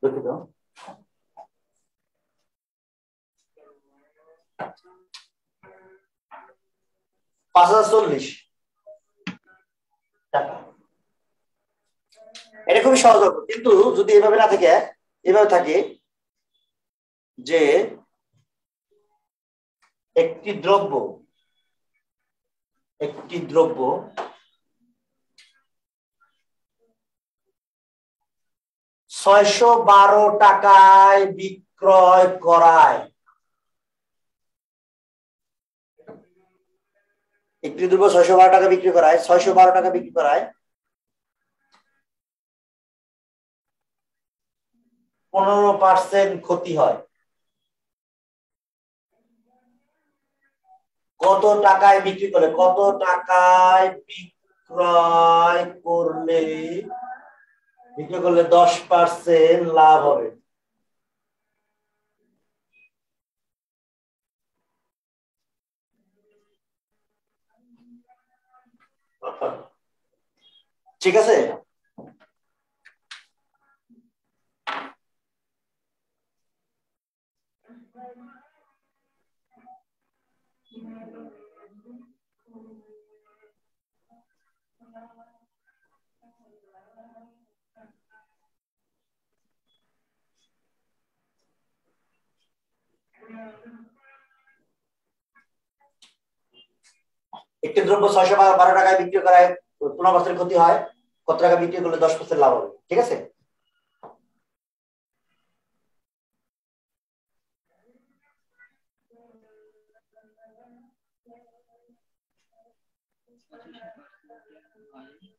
দুঃখিত। $5040 টাকা। এটা খুবই সহজ হবে, কিন্তু যদি এভাবে না থাকে, এভাবে থাকে যে একটি দ্রব্য 612 টাকায় বিক্রয় করায়, একটি দ্রব্য 612 টাকা বিক্রি করায়, 612 টাকা বিক্রি করায় 15% ক্ষতি হয়। কত টাকায় বিক্রি করলে, কত টাকায় বিক্রয় করলে 10% লাভ হবে? ঠিক আছে? একটি দ্রব্য 612 টাকায় বিক্রি করায় 15% ক্ষতি হয়, কত টাকা বিক্রি করলে 10% লাভ হবে? ঠিক আছে?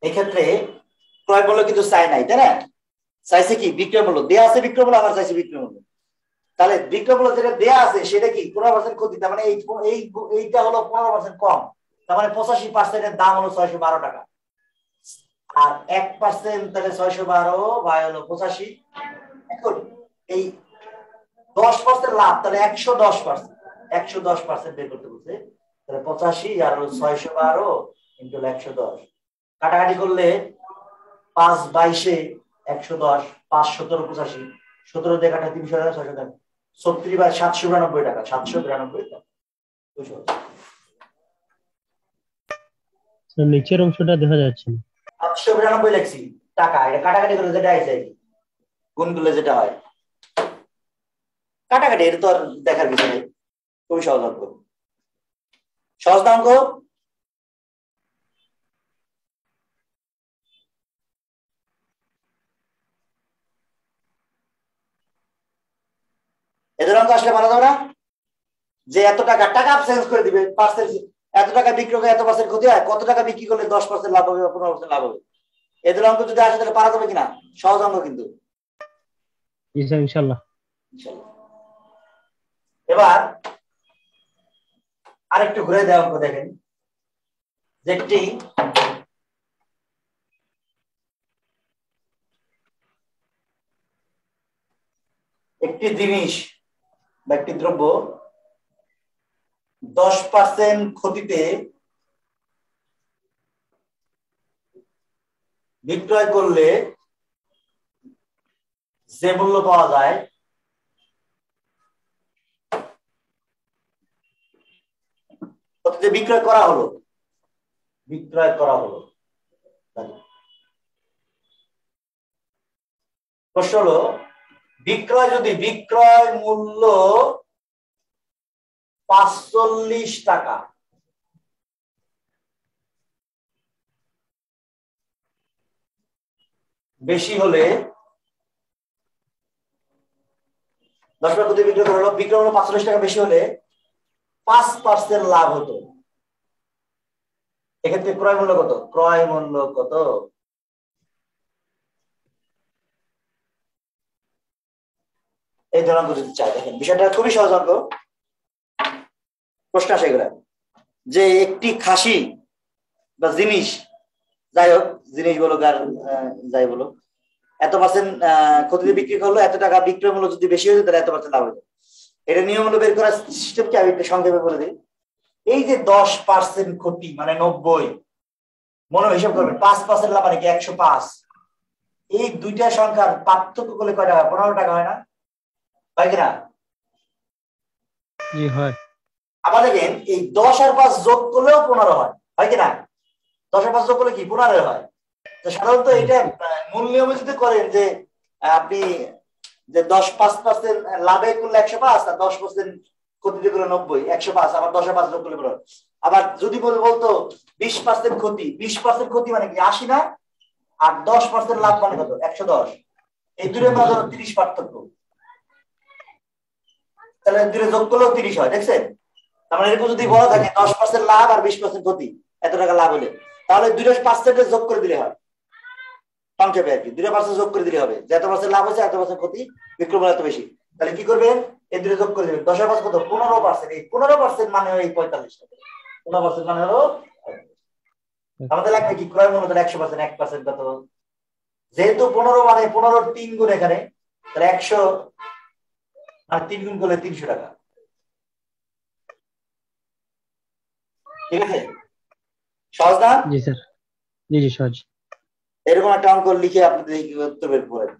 এক্ষেত্রে ক্রয় মূল্য কিন্তু চাই নাই, তাই না? চাইছে কি বিক্রয় মূল্য। দেয়া আছে বিক্রয় মূল্য, আবার চাইছে বিক্রয় মূল্য। তাহলে বিক্রয় মূল্য যেটা দেয়া আছে সেটা কি 15% ক্ষতি, তার মানে এইটা হলো 15% কম, তার মানে 85% এর দাম হলো 612 টাকা। আর 1% তাহলে 612 ভাগ হলো 85। এখন এই 10% লাভ, তাহলে 110% বের করতে বলছে। তাহলে 85 আর 612 ইন্টু 110, কাটাকাটি করলে 5 22 110, 5 17 85, 17 দিয়ে কাটা 300,600 টাকা 36/792 টাকা 792 টাকা। নিচের অংশটা দেখা যাচ্ছে না। 892 লিখছি টাকা, এটা কাটাকাটি করে যেটা আইছে গুণগুলো যেটা হয় কাটাকাটি, এটা তো আর দেখার কিছু নেই, খুবই সহজ অঙ্ক। সহজ না অঙ্ক? এদের অঙ্ক আসলে মানা যাবে না যে এত টাকা টাকা চেঞ্জ করে দিবে পার্সেন্ট, এত টাকা বিক্রি করে এত পার্সেন্ট ক্ষতি হয়, কত টাকা বিক্রি করলে 10% লাভ হবে বা 15% লাভ হবে। এদের অঙ্ক যদি আসে তাহলে পারা যাবে কিনা? সহজ অঙ্ক কিন্তু। ইনশাআল্লাহ। এবার আরেকটু ঘুরে দেওয়া অঙ্ক দেখেন, যেটি একটি জিনিস বা একটি দ্রব্য 10% ক্ষতিতে বিক্রয় করলে যে মূল্য পাওয়া যায় ক্ষতিতে বিক্রয় করা হলো প্রশ্ন হলো যদি বিক্রয় মূল্য 45 টাকা বেশি হলে 10% ক্ষতি বিক্রয় করা হলো, বিক্রয় মূল্য 45 টাকা বেশি হলে 5% লাভ হতো। এক্ষেত্রে ক্রয় মূল্য কত? এই ধরনের যদি চাই, দেখেন বিষয়টা খুবই সহজ অঙ্ক। প্রশ্ন আসে এগুলা যে একটি খাসি বা জিনিস, যাই হোক জিনিস বলো আর যাই বলো, এত পার্সেন্ট ক্ষতিতে বিক্রি করলো, এত টাকা বিক্রয় মূল্য যদি বেশি হয়ে যায় তাহলে এত পার্সেন্ট লাভ হতো। এটা নিয়ম হলো বের করার সিস্টেম কি আমি একটু সংক্ষেপে বলে দিই। এই যে 10% ক্ষতি মানে 90, মনে হিসাব করবেন 5% লাভ মানে কি 105, এই দুইটা সংখ্যার পার্থক্য করলে কয় টাকা? 15 টাকা হয় না? হয় কিনা? জি হয়। আবার দেখেন এই 10 আর 5 যোগ করলেও 15 হয় কিনা? 10 আর 5 যোগ করলে কি 15 হয়? তো সাধারণত এটা মূল নিয়মে যদি করেন যে আপনি যে 10-5% লাভে করলে 105 আর 10% ক্ষতিতে করলে 90, 105, আবার 10 আর 5 যোগ করলে 15। আবার যদি বলতো 20% ক্ষতি, 20% ক্ষতি মানে কি 80 না? আর 10% লাভ মানে কত? 110। এই দুটোর মধ্যে 30 পার্থক্য, তাহলে দুটো যোগ করলেও 30 হয়। দেখছেন? তার মানে এরকম যদি বলা থাকে 10% লাভ আর 20% ক্ষতি, এত টাকা লাভ হলে, তাহলে 2% যোগ করে দিলে হয়। সংক্ষেপে আর কি 2% যোগ করে দিলে হবে, যে এত পার্সেন্ট লাভ হয়েছে এত পার্সেন্ট ক্ষতি, বিক্রয় মূল্য এত বেশি। তাহলে কি করবেন? এই দুটো যোগ করে দেবেন। 10 আর 5 কত? 15%। এই 15% মানে হলো এই 45 টাকা। 15% মানে হলো আমাদের লাগবে কি ক্রয় মূল্য 100%, 1% কত? যেহেতু 15 মানে 15 3 গুণ এখানে, তাহলে 100 আর 3 গুণ করলে 300 টাকা। ঠিক আছে? সহজ না? জি স্যার। জি সহজ। এরকম একটা অঙ্ক লিখে আপনাদের উত্তর বের করেন।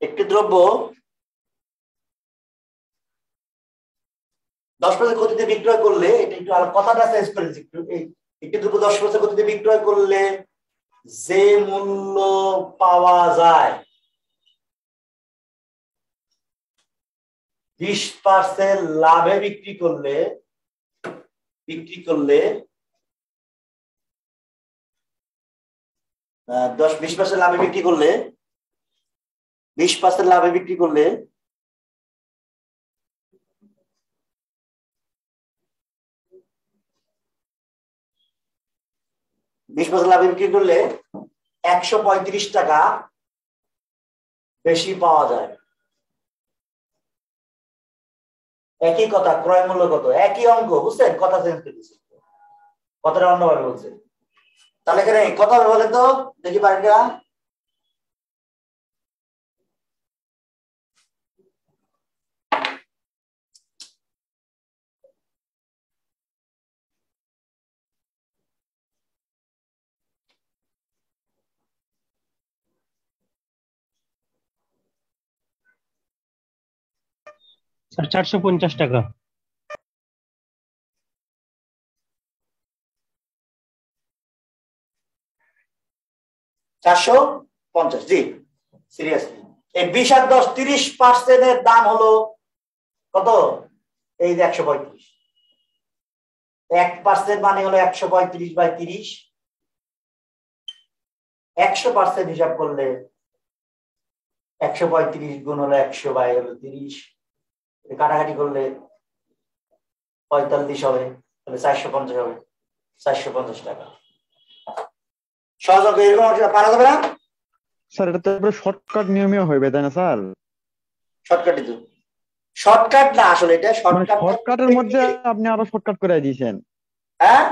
একটি দ্রব্য 10% ক্ষতিতে বিক্রয় করলে, এটা একটু কথাটা চেঞ্জ করে দিচ্ছি একটু, একটি দ্রব্য 10% ক্ষতিতে বিক্রয় করলে যে মূল্য পাওয়া যায় 20% লাভে বিক্রি করলে 20% লাভে বিক্রি করলে 20% লাভে বিক্রি করলে লাভে বিক্রি করলে 135 টাকা বেশি পাওয়া যায়। একই কথা, ক্রয় মূল্য কত? একই অঙ্ক, বুঝছেন? কথা চেঞ্জ করে দিচ্ছি, কথাটা অন্যভাবে বলছে। তাহলে এখানে কথা বলেন তো দেখি পারেন। স্যার 450 টাকা। 450, জি সিরিয়াসলি। এই 20 আর 10 30% দাম হলো কত? এই যে 135। 1% মানে হলো 135/30। 100% হিসাব করলে 135 গুণ হলো 100/30, কাটাকাটি করলে 45 হবে, তাহলে 450 হবে। 450 টাকা সহযোগ। এরকম পারা যাবে না স্যার? এটা তো শর্টকাট নিয়মে হইবে, তাই না স্যার? শর্টকাটই তো। শর্টকাট না আসলে, এটা শর্টকাট শর্টকাটের মধ্যে আপনি আরো শর্টকাট করে দিয়েছেন। হ্যাঁ,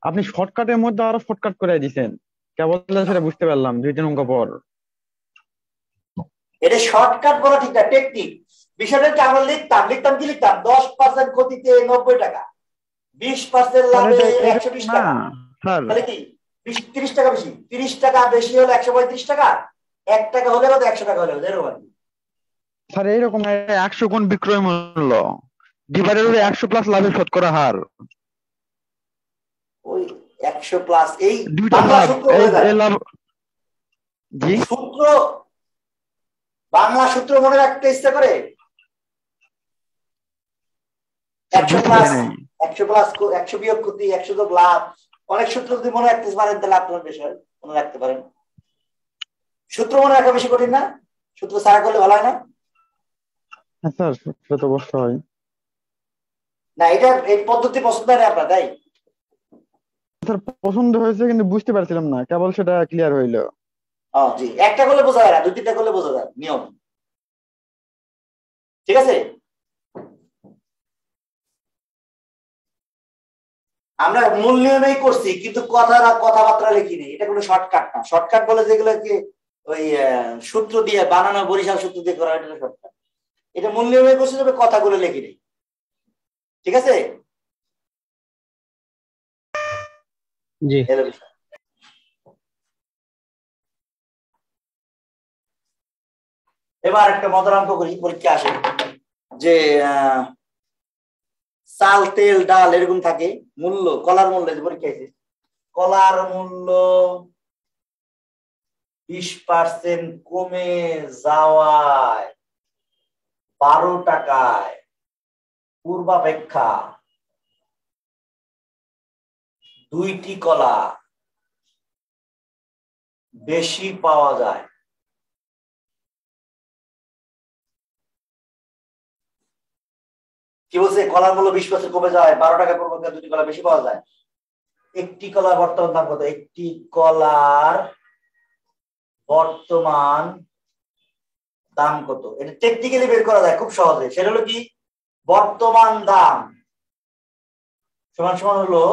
আপনি শর্টকাটের মধ্যে আরো শর্টকাট করে দিয়েছেন, কেবল সেটা বুঝতে পারলাম 2-3 অঙ্ক পর। এটা শর্টকাট বলা ঠিক না, টেকনিক। বিষয়টা আমরা লিখতাম কি লিখতাম? 10% ক্ষতিতে 90 টাকা, 20% লাভে 120 টাকা। স্যার তাহলে কি 30 টাকা বেশি? 30 টাকা বেশি হলে 135 টাকা, 1 টাকা হলে কত? 100 টাকা হলে এরকম। স্যার এইরকম 100 গুণ বিক্রয় মূল্য ডিভাইডেড বাই 100 প্লাস লাভের শতকরা হার। ওই 100 প্লাস এই দুইটা বাংলা লাভ, সূত্র বলে দেয়। এই লাভ। জি সূত্র, বাংলা সূত্র মনে রাখতে ইচ্ছা করে। 100 প্লাস 100 বিয়োগ ক্ষতি, 100 যোগ লাভ। অনেক সূত্র যদি মনে রাখতে পারেন তাহলে আপনার বিষয় মনে রাখতে পারেন। সূত্র মনে রাখা বেশি কঠিন না? সূত্র ছাড়া করলে ভালো হয় না? স্যার সূত্র তো অবশ্যই না, এটা এই পদ্ধতি পছন্দ হয় না আপনার, তাই? স্যার পছন্দ হয়েছে, কিন্তু বুঝতে পারছিলাম না, কেবল সেটা ক্লিয়ার হইলো। জি, একটা করলে বোঝা যায় না, 2-3টা করলে বোঝা যায় নিয়ম। ঠিক আছে, আমরা মূল নিয়মেই করছি, কিন্তু কথাবার্তা লিখিনি। এটা কোনো শর্টকাট না। শর্টকাট বলে যেগুলোকে ওই সূত্র দিয়ে বানানো, বরিশাল সূত্র দিয়ে করা, এটা শর্টকাট। এটা মূল নিয়মে করছি, তবে কথাগুলো লিখিনি। ঠিক আছে, জি এবার একটা মজার অঙ্ক করি, পরীক্ষা আসে যে চাল, তেল, ডাল এরকম থাকে মূল্য, কলার মূল্য। পরীক্ষা আছে, কলার মূল্য 20% কমে যাওয়ায় 12 টাকায় পূর্বাপেক্ষা 2টি কলা বেশি পাওয়া যায়। কি বলছে? কলার মূল্য 20% কমে যায়, 12 টাকা পূর্বাপেক্ষা 2টি কলা বেশি পাওয়া যায়। একটি কলার বর্তমান দাম কত? একটি কলার বর্তমান দাম কত? এটা টেকনিক্যালি বের করা যায় খুব সহজে। সেটা হলো কি, বর্তমান দাম সমান সমান হলো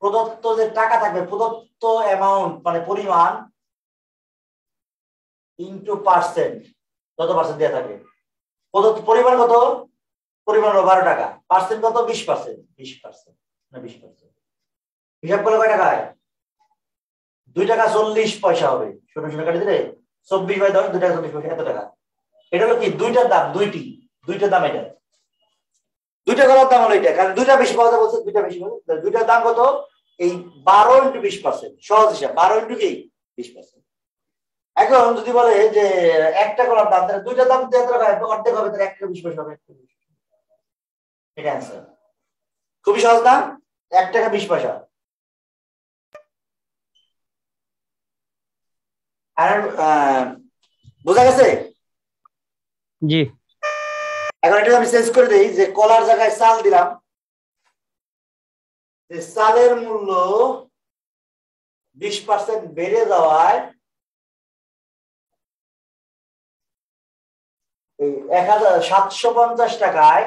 প্রদত্ত যে টাকা থাকবে, প্রদত্ত অ্যামাউন্ট মানে পরিমাণ ইনটু পার্সেন্ট, যত পার্সেন্ট দেওয়া থাকে। প্রদত্ত পরিমাণ কত? পরিমাণ হলো 12 টাকা, পার্সেন্ট কত? 20%। 20% না 20%। হিসাব করলে কয় টাকায়? 2 টাকা 40 পয়সা হবে। 0 কাটি দিলে 24/10, 2 টাকা 40 পয়সা, এত টাকা। এটা হলো কি, দুইটার দাম, দুইটার দাম। এটা 2টা কলার দাম হলো এটা, কারণ 2টা বেশি পাওয়া যায় বলছে, 2টা বেশি পাওয়া যায়। 2টার দাম কত? এই 12 × 20%। সহজ হিসাব, 12 × কি 20%। এখন যদি বলে যে একটা কলার দাম, তাহলে 2টার দাম অর্ধেক হবে, তাহলে 1 টাকা 20 পয়সা হবে। এটা অ্যান্সার। খুবই সহজ না? 1 টাকা 20 পয়সা। আর বোঝা গেছে? জি এখন এটা আমি চেঞ্জ করে দিই, যে কলার জায়গায় চাল দিলাম। যে চালের মূল্য 20% বেড়ে যাওয়ায় 1750 টাকায়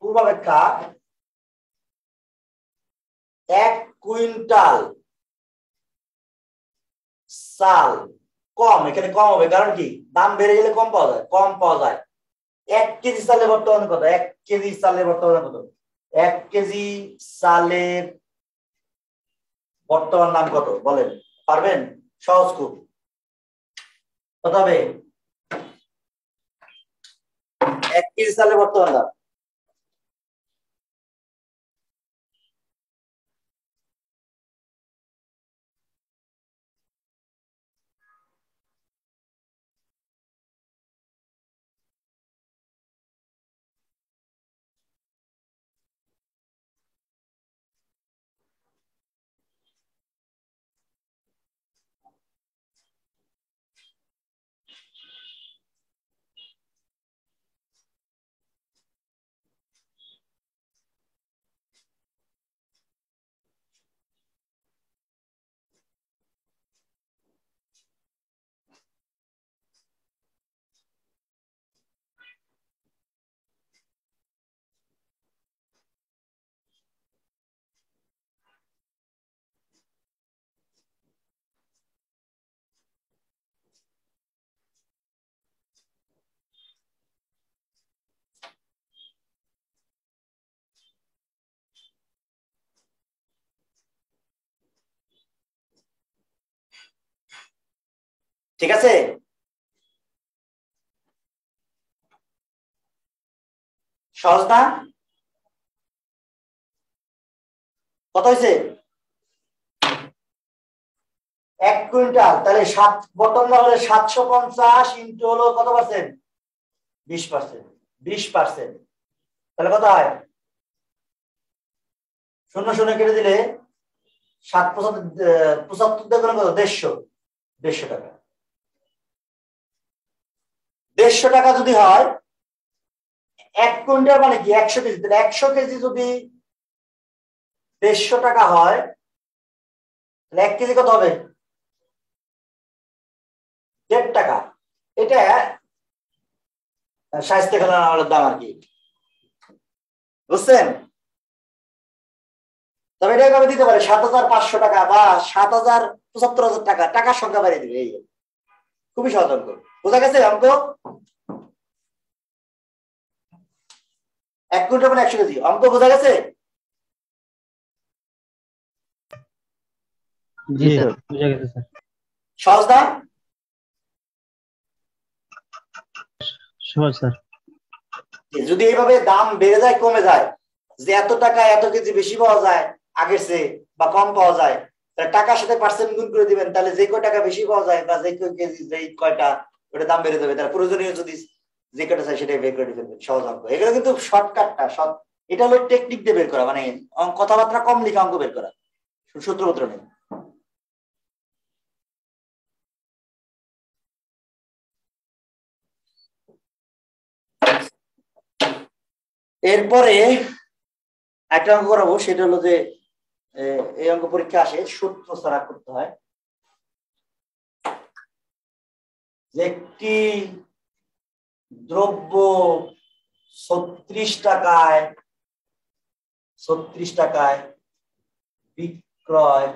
পূর্বাপেক্ষা 1 কুইন্টাল চাল কম। এখানে কম হবে, কারণ কি, দাম বেড়ে গেলে কম পাওয়া যায়। 1 কেজি চালের বর্তমানে কত? 1 কেজি চালের বর্তমানে কত? 1 কেজি চালের বর্তমান দাম কত বলেন? পারবেন? সহজ খুব। কত হবে? 1 কেজি চালের বর্তমান দাম। ঠিক আছে, সহজ না? কত হয়েছে? 1 কুইন্টাল, তাহলে 7 বটন না হলে 750 ইন্টু হলো কত পার্সেন্ট? 20%। 20%, তাহলে কত হয়? 0 0 কেটে দিলে 7 75 দেখুন কত? 150 টাকা। 150 টাকা যদি হয় 1 কুইন্টাল মানে কি 100 কেজি, তাহলে 100 কেজি যদি 150 টাকা হয় তাহলে 1 কেজি কত হবে? 1.5 টাকা। এটা শায়েস্তে খানের দাম আর কি, বুঝছেন? তবে এটা এভাবে দিতে পারে 7500 টাকা বা 7,75,000 টাকা, টাকার সংখ্যা বাড়িয়ে দিবে। এই খুবই সহজ অঙ্ক, বোঝা গেছে? অঙ্ক 1 কুইন্টাল মানে 100 কেজি, অঙ্ক বোঝা গেছে? জি স্যার, বুঝা গেছে স্যার। সহজ না? সহজ স্যার। যদি এইভাবে দাম বেড়ে যায় কমে যায়, যে এত টাকা এত কেজি বেশি পাওয়া যায় আগের চেয়ে বা কম পাওয়া যায়, তাহলে টাকার সাথে পার্সেন্ট গুণ করে দিবেন, তাহলে যে কয় টাকা বেশি পাওয়া যায় বা যে কয় কেজি যে কয়টা ওটা দাম বেড়ে যাবে, তার প্রয়োজনীয় যদি যে কয়টা চাই সেটাই বের করে দিবেন। সহজ অঙ্ক এগুলো, কিন্তু শর্টকাটটা সব এটা হলো টেকনিক দিয়ে বের করা, মানে কথাবার্তা কম লিখে অঙ্ক বের করা, সূত্রপত্র নেই। এরপরে একটা অঙ্ক করাবো, সেটা হলো যে এই অঙ্ক পরীক্ষা আসে সূত্র ছাড়া করতে হয়। যে একটি দ্রব্য 36 টাকায় বিক্রয়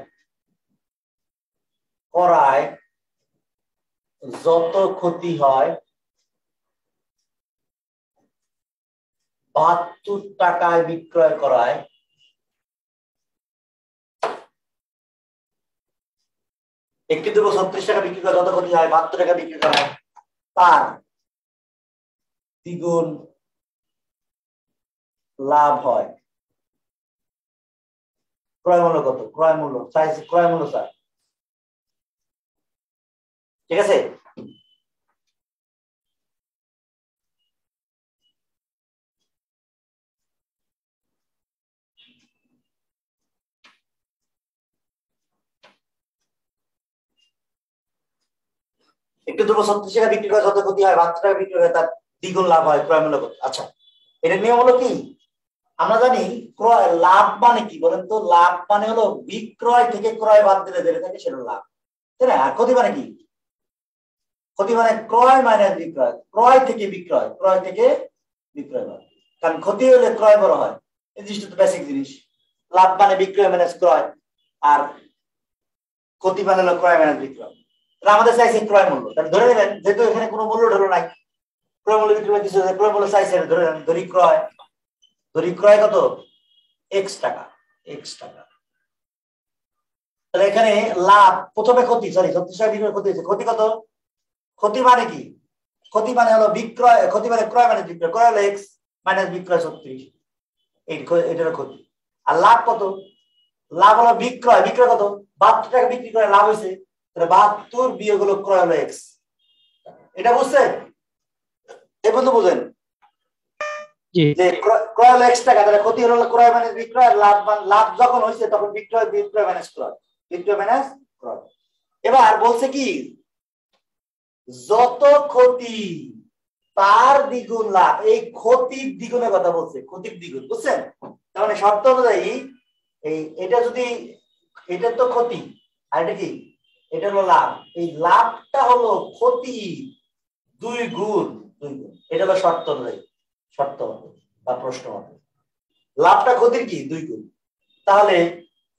করায় যত ক্ষতি হয় 72 টাকায় বিক্রয় করায় একটি দ্রব্য 36 টাকা বিক্রি করে যত ক্ষতি হয় 72 টাকা বিক্রি করায় তার দ্বিগুণ লাভ হয়। ক্রয় মূল্য কত? ক্রয় মূল্য চাইছে, ক্রয় মূল্য স্যার, ঠিক আছে? একটু দ্রব্য 36 টাকা বিক্রি করে যত ক্ষতি হয় 72 টাকা বিক্রি করে তার দ্বিগুণ লাভ হয়, ক্রয় মূল্য কত? আচ্ছা, এটার নিয়ম হলো কি? আমরা জানি ক্রয় লাভ মানে কি বলেন তো? লাভ মানে হলো বিক্রয় থেকে ক্রয় বাদ দিলে যেটা থাকে সেটা লাভ, তাই না? আর ক্ষতি মানে কি? ক্ষতি মানে ক্রয় মাইনাস বিক্রয়, ক্রয় থেকে বিক্রয়, ক্রয় থেকে বিক্রয় বাদ। কারণ ক্ষতি হলে ক্রয় বড় হয়, এই জিনিসটা তো বেসিক জিনিস। লাভ মানে বিক্রয় মাইনাস ক্রয়, আর ক্ষতি মানে হলো ক্রয় মাইনাস বিক্রয়। আমাদের চাইছে ক্রয় মূল্য, তাহলে ধরে নেবেন যেহেতু এখানে কোনো মূল্য ধরো নাই, ক্রয় মূল্য বিক্রয় কিছু ক্রয় মূল্য চাইছে, ধরে নেন ধরি ক্রয় কত? x টাকা, x টাকা। তাহলে এখানে লাভ প্রথমে ক্ষতি, সরি 36 টাকা বিক্রয় ক্ষতি হয়েছে, ক্ষতি কত? ক্ষতি মানে কি? ক্ষতি মানে হলো বিক্রয়, ক্ষতি মানে ক্রয় মানে বিক্রয়, ক্রয় হলো এক্স মাইনাস বিক্রয় 36, এটা হলো ক্ষতি। আর লাভ কত? লাভ হলো বিক্রয়, বিক্রয় কত? 72 টাকা বিক্রি করে লাভ হয়েছে, তাহলে 72 বিয়োগ হলো ক্রয় হলো এক্স। এটা বুঝছেন? এই পর্যন্ত বুঝেন যে ক্রয় হলো এক্স টাকা, তাহলে ক্ষতি হলো ক্রয় মাইনাস বিক্রয়, আর লাভ যখন হয়েছে তখন বিক্রয় মাইনাস ক্রয়, বিক্রয় মাইনাস ক্রয়। এবার বলছে কি যত ক্ষতি তার দ্বিগুণ লাভ, এই ক্ষতির দ্বিগুণের কথা বলছে, ক্ষতির দ্বিগুণ, বুঝছেন? তার মানে শর্ত অনুযায়ী এটা যদি, এটা তো ক্ষতি আর এটা কি, এটা হলো লাভ, এই লাভটা হলো ক্ষতি 2 গুণ, এটা হলো শর্ত অনুযায়ী, শর্ত বা প্রশ্ন মতে লাভটা ক্ষতির কি 2 গুণ। তাহলে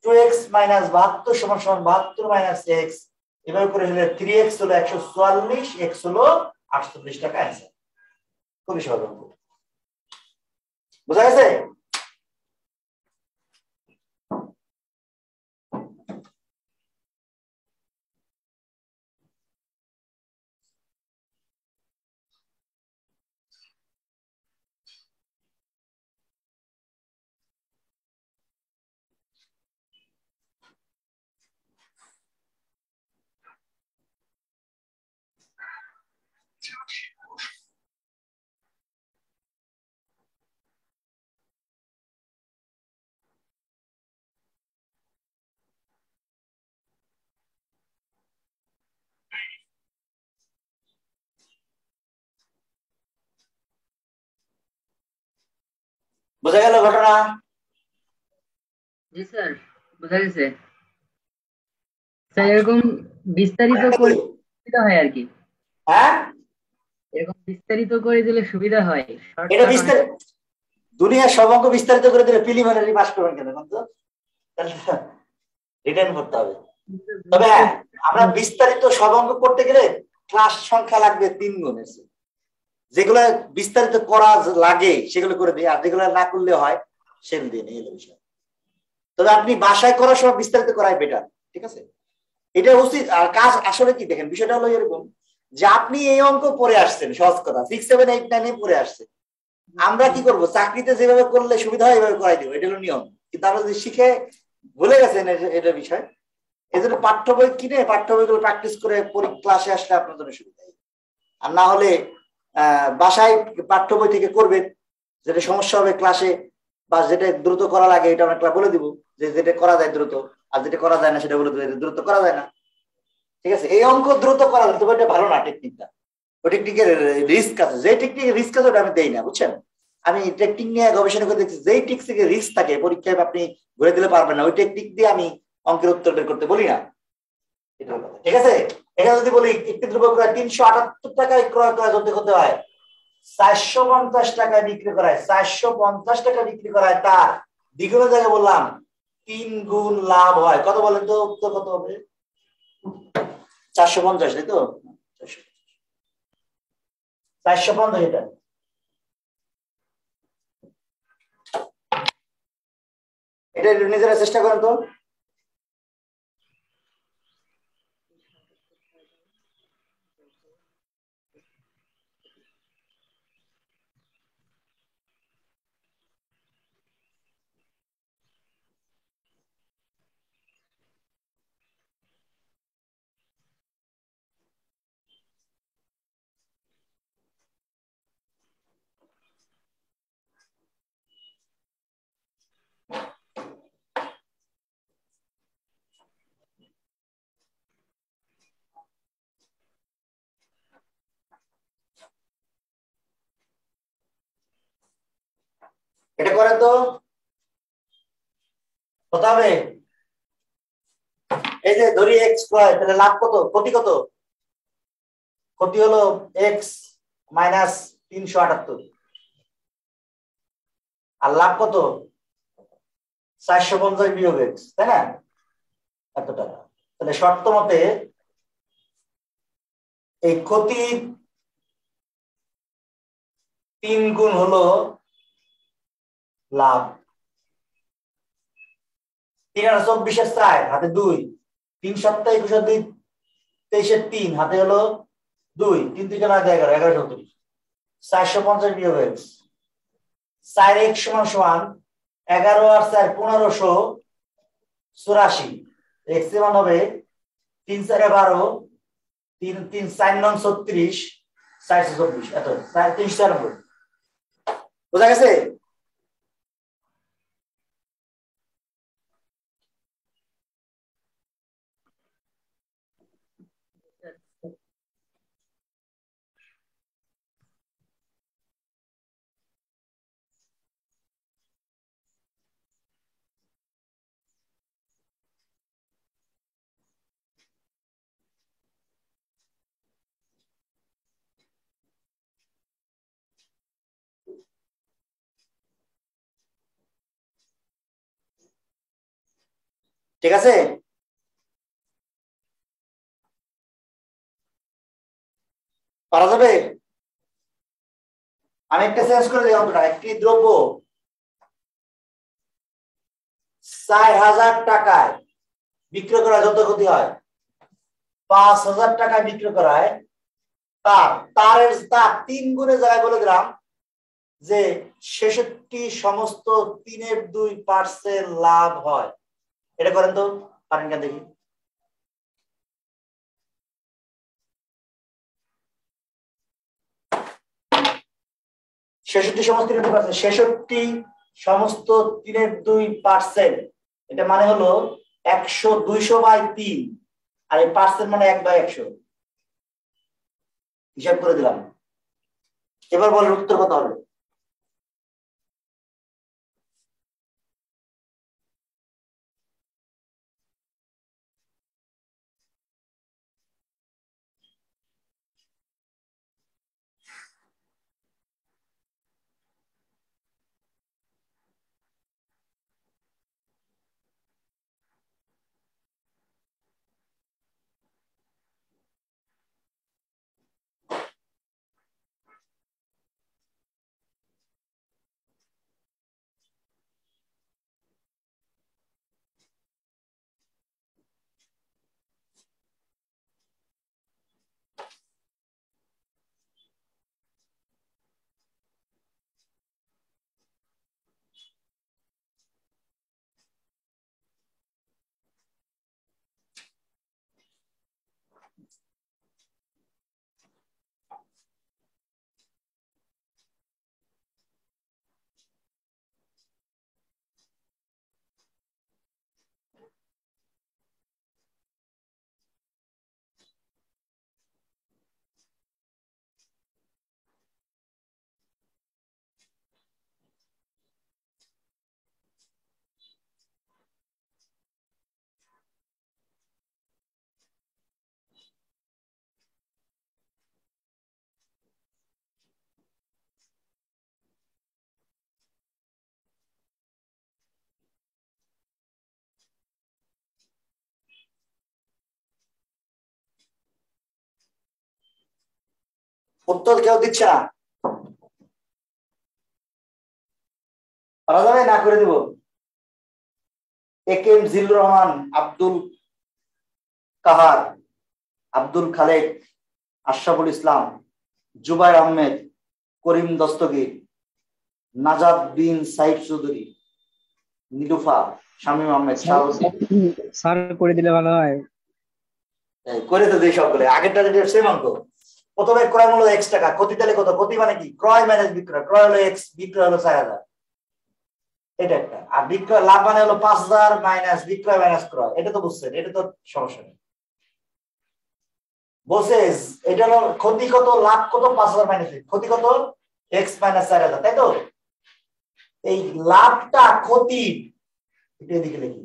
2x মাইনাস 72 সমান 72 মাইনাস x, এভাবে করে হলে 3x হলো 144, x হলো 48 টাকা অ্যান্সার। খুবই সহজ অঙ্ক, বুঝা গেছে? বোঝা গেল ঘটনা? জি স্যার, বোঝা গেছে স্যার। এরকম বিস্তারিত করে সুবিধা হয় আর কি, হ্যাঁ এরকম বিস্তারিত করে দিলে সুবিধা হয়। এটা বিস্তারিত, দুনিয়ার সব অঙ্ক বিস্তারিত করে দিলে প্রিলিমিনারি পাস করবেন কেন? রিটার্ন করতে হবে। তবে হ্যাঁ, আমরা বিস্তারিত সব অঙ্ক করতে গেলে ক্লাস সংখ্যা লাগবে 3 গুণের, যেগুলো বিস্তারিত করা লাগে সেগুলো করে দিই, আর যেগুলো না করলে হয় সেগুলো দিয়ে নেই, এই বিষয়। তবে আপনি বাসায় করার সময় বিস্তারিত করাই বেটার, ঠিক আছে? এটা উচিত। আর কাজ আসলে কি দেখেন, বিষয়টা হলো এরকম যে আপনি এই অঙ্ক পড়ে আসছেন, সহজ কথা 6, 7, 8, 9 পড়ে আসছেন। আমরা কি করব, চাকরিতে যেভাবে করলে সুবিধা হয় এইভাবে করাই দিব, এটা হলো নিয়ম। কিন্তু আমরা যদি শিখে ভুলে গেছেন এটা বিষয়, এই জন্য পাঠ্য বই কিনে পাঠ্য বইগুলো প্র্যাকটিস করে ক্লাসে আসলে আপনার জন্য সুবিধা। আর না হলে বাসায় পাঠ্য বই থেকে করবেন, যেটা সমস্যা হবে ক্লাসে বা যেটা দ্রুত করা লাগে এটা আমরা বলে দিব, যে যেটা করা যায় দ্রুত, আর যেটা করা যায় না সেটা বলে দেবো দ্রুত করা যায় না, ঠিক আছে? এই অঙ্ক দ্রুত করা যায়, তবে এটা ভালো না টেকনিকটা, ওই টেকনিকের রিস্ক আছে, যে টেকনিকের রিস্ক আছে ওটা আমি দেই না, বুঝছেন? আমি টেকনিক নিয়ে গবেষণা করে দেখছি, যেই টেকনিকের রিস্ক থাকে পরীক্ষায় আপনি ঘুরে দিলে পারবেন না, ওই টেকনিক দিয়ে আমি অঙ্কের উত্তর বের করতে বলি না, ঠিক আছে? এখানে যদি বলি একটি দ্রব্য ক্রয় 378 টাকায় ক্রয় করা যদি হতে হয় 450 টাকায় বিক্রি করায়, 450 টাকা বিক্রি করায়, তার দ্বিগুণের জায়গায় বললাম 3 গুণ লাভ হয়। কত বলেন তো, উত্তর কত হবে? 450, তাই তো? 450 এটা। এটা নিজেরা চেষ্টা করেন তো। এটা করেন তো, কত হবে? এই যে ধরি এক্স ক্রয়, তাহলে লাভ কত, ক্ষতি কত? ক্ষতি হলো এক্স মাইনাস 378, আর লাভ কত? 450 বিয়োগ এক্স, তাই না? এত টাকা। তাহলে শর্ত মতে এই ক্ষতি 3 গুণ হলো লাভ। 3 আর 24 4 হাতে 2, 3 সপ্তাহে 21 2 23 3 হাতে হলো 2 3 থেকে 9 11 11 3450 বিয়োগ x 4x সমান সমান 11 আর 4 1584 x এর মান হবে 3 4 12 3 3 4 9 36 424 এত 394 বোঝা গেছে? ঠিক আছে? পারা যাবে? আমি একটা চেঞ্জ করে দিই অঙ্কটা। একটি দ্রব্য 4000 টাকায় বিক্রয় করা যত ক্ষতি হয় 5000 টাকায় বিক্রয় করায় তার 3 গুণের জায়গায় বলে দিলাম যে 66 সমস্ত 3/2% লাভ হয়। এটা করেন তো, পারেন কেন দেখি। ছেষট্টি সমস্ত 3/2%, এটা মানে হলো 200/3, আর এই পার্সেন্ট মানে 1/100। হিসাব করে দিলাম। এবার বলেন উত্তর কত হবে? উত্তর কেউ দিচ্ছে না, পারা যাবে? না করে দিব। একেএম জিল্লুর রহমান, আব্দুল কাহার, আব্দুল খালেক, আশরাফুল ইসলাম, জুবাইর আহমেদ, করিম দস্তগীর, নাজাদ বিন সাইদ চৌধুরী, নিলুফা, শামীম আহমেদ, স্যার করে দিলে ভালো হয়। করে তো দিই সবগুলো। আগেরটা যেটা সেম অঙ্ক। প্রথমে ক্রয় মূল্য x টাকা, ক্ষতি তাহলে কত? ক্ষতি মানে কি? ক্রয় মাইনাস বিক্রয়। ক্রয় হলো x, বিক্রয় হলো 4000। এটা একটা। আর বিক্রয় লাভ মানে হলো 5000 মাইনাস বিক্রয় মাইনাস ক্রয়। এটা তো বুঝছেন, এটা তো সমস্যা নেই। বলছে এটা হলো ক্ষতি কত, লাভ কত? 5000 মাইনাস ক্ষতি কত? x মাইনাস 4000, তাই তো? এই লাভটা ক্ষতি, এটা এদিকে লিখি।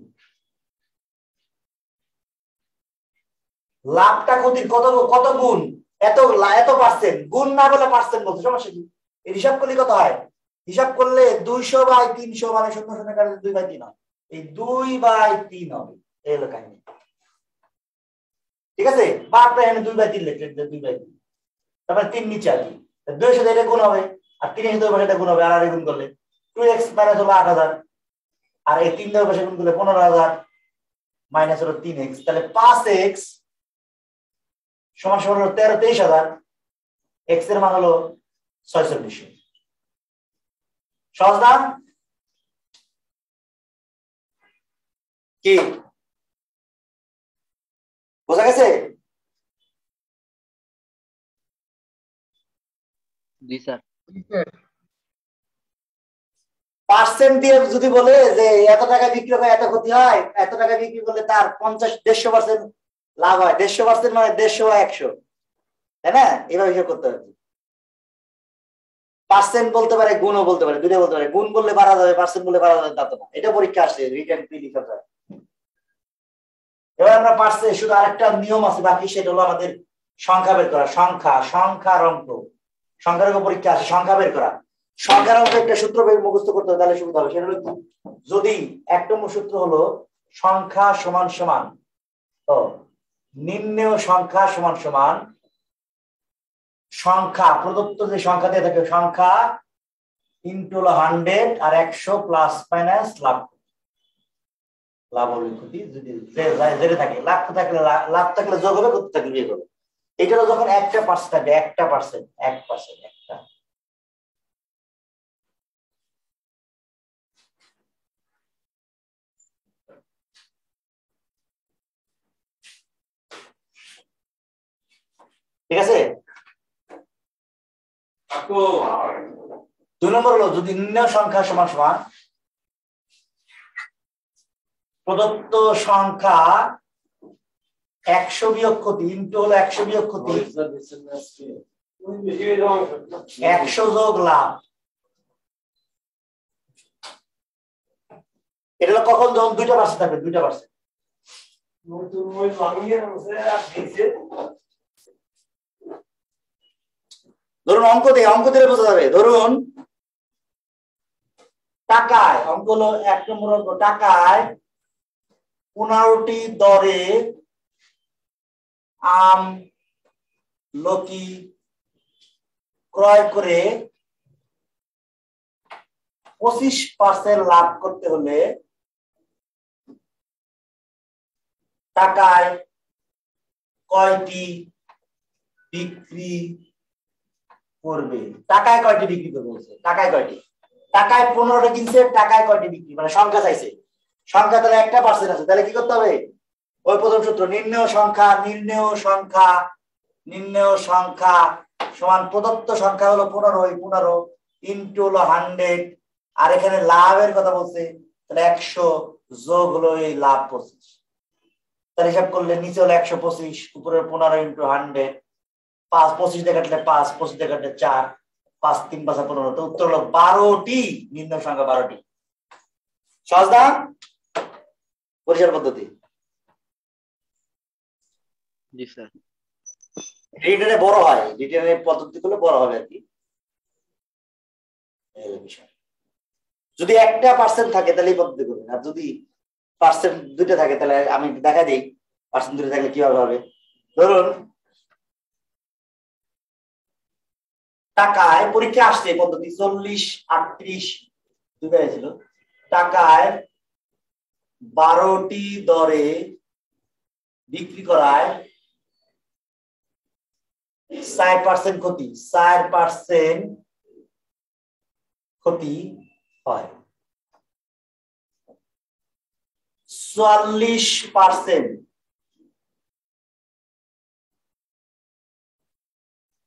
লাভটা ক্ষতির কত কত গুণ? এত পার্সেন্ট। গুণ না বলে পার্সেন্ট বলছে, সমস্যা কি? এই হিসাব করলে কত হয়? হিসাব করলে 200/300 মানে 0 কাটে 2/3 হয়। এই 2/3 হবে। এই হলো কাহিনী। ঠিক আছে? বা আপনি এখানে 2/3 লিখলেন, 2/3, তারপরে 3 নিচে আর কি 2 এর সাথে এটা গুণ হবে, আর 3 এর সাথে এটা গুণ হবে, আর গুণ করলে 2x মাইনাস হলো 8000, আর এই 3 এর পাশে গুণ করলে 15000 মাইনাস হলো 3x, তাহলে 5x সমান সমান হলো 13-23,000, x এর মান হলো 4600। সহজ না? কি বোঝা গেছে? জি স্যার। পার্সেন্ট দিয়ে যদি বলে যে এত টাকা বিক্রি হয় এত ক্ষতি হয়, এত টাকা বিক্রি করলে তার 150% লাভ হয়, 150% মানে 150 বা 100, তাই না? এভাবে হিসাব করতে হবে। পার্সেন্ট বলতে পারে, গুণও বলতে পারে, দুটো বলতে পারে। গুণ বললে বাড়া যাবে, পার্সেন্ট বললে বাড়া যাবে তা তো না। এটা পরীক্ষা আসছে, রিটেন প্রি লিখা যায়। এবার আমরা পার্সেন্ট, শুধু আরেকটা নিয়ম আছে বাকি, সেটা হলো আমাদের সংখ্যা বের করা। সংখ্যার অঙ্ক, সংখ্যার অঙ্ক পরীক্ষা আসে, সংখ্যা বের করা। সংখ্যার অঙ্ক একটা সূত্র বের মুখস্থ করতে হবে, তাহলে সুবিধা হবে। সেটা হলো যদি 1 নম্বর সূত্র হলো সংখ্যা সমান সমান, তো নিম্নেয় সংখ্যা সমান সমান সংখ্যা, প্রদত্ত যে সংখ্যা দিয়ে থাকে সংখ্যা ইনটু হলো 100 আর 100 প্লাস মাইনাস লাভ। লাভ হবে ক্ষতি, যদি যেটা থাকে লাভ থাকলে লাভ থাকলে যোগ হবে, ক্ষতি থাকলে বিয়োগ হবে। এটা যখন 1% থাকে, 1%, 1%, একটা। ঠিক আছে? 2 নম্বর হলো যদি নির্ণয় সংখ্যা সমান সমান প্রদত্ত সংখ্যা 100 বিয়োগ ক্ষতি ইনটু হলো 100 বিয়োগ ক্ষতি 100 যোগ লাভ। এটা হলো কখন, যখন 2% থাকবে, 2%। ধরুন অঙ্ক দিলে বোঝা যাবে। ধরুন টাকায়, অঙ্ক হলো 1 নম্বর অঙ্ক, টাকায় 15টি দরে আম লকি ক্রয় করে 25% লাভ করতে হলে টাকায় কয়টি বিক্রি করবে? টাকায় কয়টি বিক্রি করবে বলছে, টাকায় কয়টি? টাকায় 15টা কিনছে, টাকায় কয়টি বিক্রি, মানে সংখ্যা চাইছে। সংখ্যা তাহলে 1% আছে, তাহলে কি করতে হবে? ওই প্রথম সূত্র, নির্ণেয় সংখ্যা সমান প্রদত্ত সংখ্যা হলো 15 ইনটু হলো 100, আর এখানে লাভের কথা বলছে, তাহলে 100 যোগ হলো এই লাভ 25। তাহলে হিসাব করলে নিচে হলো 125, উপরে 15 ইনটু 100, 5, 25 দিয়ে কাটলে 5, 25 দিয়ে কাটলে 4, 5 3 5 15, তো উত্তর হলো 12টি, নির্ণয় সংখ্যা 12টি। সহজ না? পরিসর পদ্ধতি। জি স্যার। রিটেনে বড় হয়, রিটেনের পদ্ধতি করলে বড় হবে আর কি। যদি 1% থাকে তাহলে এই পদ্ধতি করবেন, আর যদি পার্সেন্ট 2টা থাকে তাহলে আমি দেখা দিই পার্সেন্ট 2টা থাকলে কিভাবে হবে। ধরুন টাকায়, পরীক্ষা আসছে পদ্ধতি 40 38 দুটো ছিল, টাকায় 12টি দরে বিক্রি করায় 4% ক্ষতি, 4% ক্ষতি হয়, 44%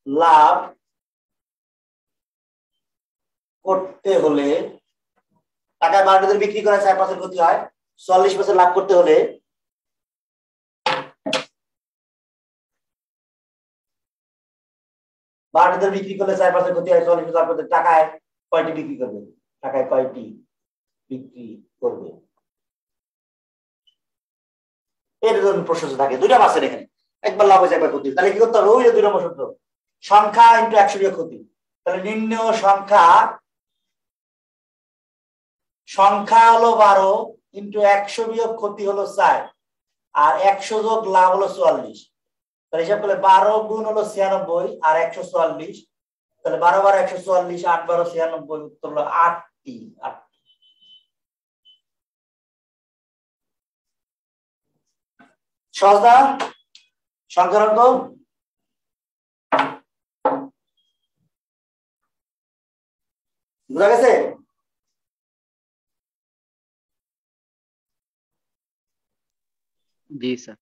লাভ করতে হলে, টাকায় 12টি দরে বিক্রি করায় 4% ক্ষতি হয়, 44% লাভ করতে হলে বিক্রি করলে 4% ক্ষতি হয়, 44% লাভ করতে, টাকায় কয়টি বিক্রি করবে? টাকায় কয়টি বিক্রি করবে? এর জন্য প্রশ্ন থাকে, 2টা পার্সেন্ট এখানে, একবার লাভ হয়েছে একবার ক্ষতি, তাহলে কি করতে হবে? ওই যে 2 নম্বর সূত্র, সংখ্যা ইনটু 100 বিয়োগ ক্ষতি। তাহলে নির্ণেয় সংখ্যা হলো 12 ইনটু 100 বিয়োগ ক্ষতি হলো 4, আর 100 যোগ লাভ হলো 44। তাহলে হিসাব করলে 12 গুণ হলো 96 আর 144, তাহলে 12 বার 144, 8 12 96, উত্তর হলো 8টি। সহজ না সংখ্যার অঙ্ক? বুঝা গেছে? জি স্যার।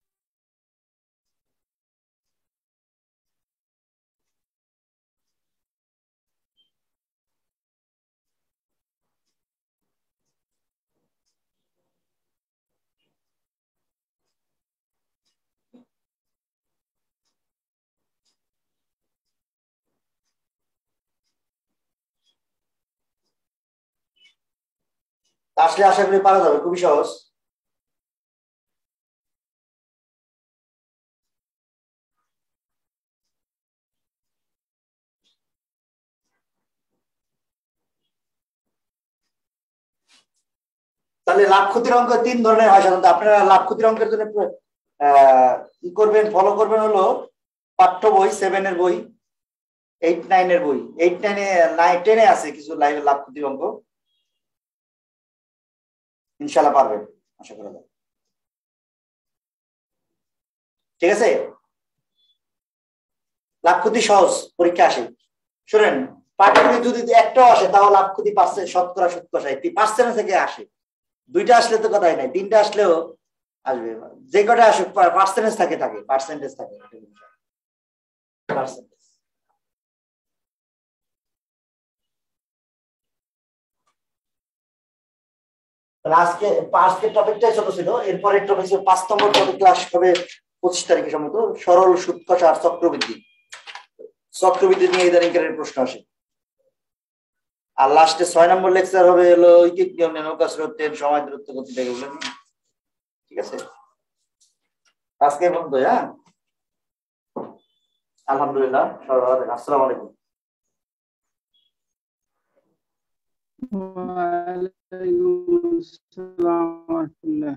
আসলে আশা করি পারা যাবে, খুবই সহজ। তাহলে লাভ ক্ষতির অঙ্ক 3 ধরনের হয় সাধারণত। আপনারা লাভ ক্ষতির অঙ্কের জন্য কি করবেন, ফলো করবেন হলো পাঠ্য বই 7 এর বই, 8, 9 এর বই। 8, 9 এ 9, 10 এ আছে কিছু লাইভে লাভ ক্ষতির অঙ্ক, ইনশাআল্লাহ পারবেন আশা করা যায়। ঠিক আছে? লাভ ক্ষতি সহজ, পরীক্ষা আসে। শুনেন, পাঠ্য বই যদি একটাও আসে তাও লাভ ক্ষতি শতকরা 70% থেকে আসে। 2টা আসলে তো কথাই নাই, 3টা আসলেও আসবে। যে কটা আসুক পার্সেন্টেজ থাকে পার্সেন্টেজ থাকে। আজকে টপিকটাই ছোট ছিল। এরপরে টপিক 5 নম্বর টপিক ক্লাস হবে 25 তারিখে সম্ভবত, সরল সুদ কষা আর চক্রবৃদ্ধি। চক্রবৃদ্ধি নিয়ে ইদানিংকারের প্রশ্ন আসে। আর লাস্টে 6 নম্বর লেকচার হবে হলো ঐকিক নিয়ম, নৌকা স্রোত, সময় দূরত্ব গতি থেকে, এগুলো নিয়ে। ঠিক আছে, আজকে বন্ধু। হ্যাঁ, আলহামদুলিল্লাহ, সবাই ভালো থাকেন। আসসালামু আলাইকুম। ওয়ালাইকুম আসসালাম ওয়া রাহমাতুল্লাহ।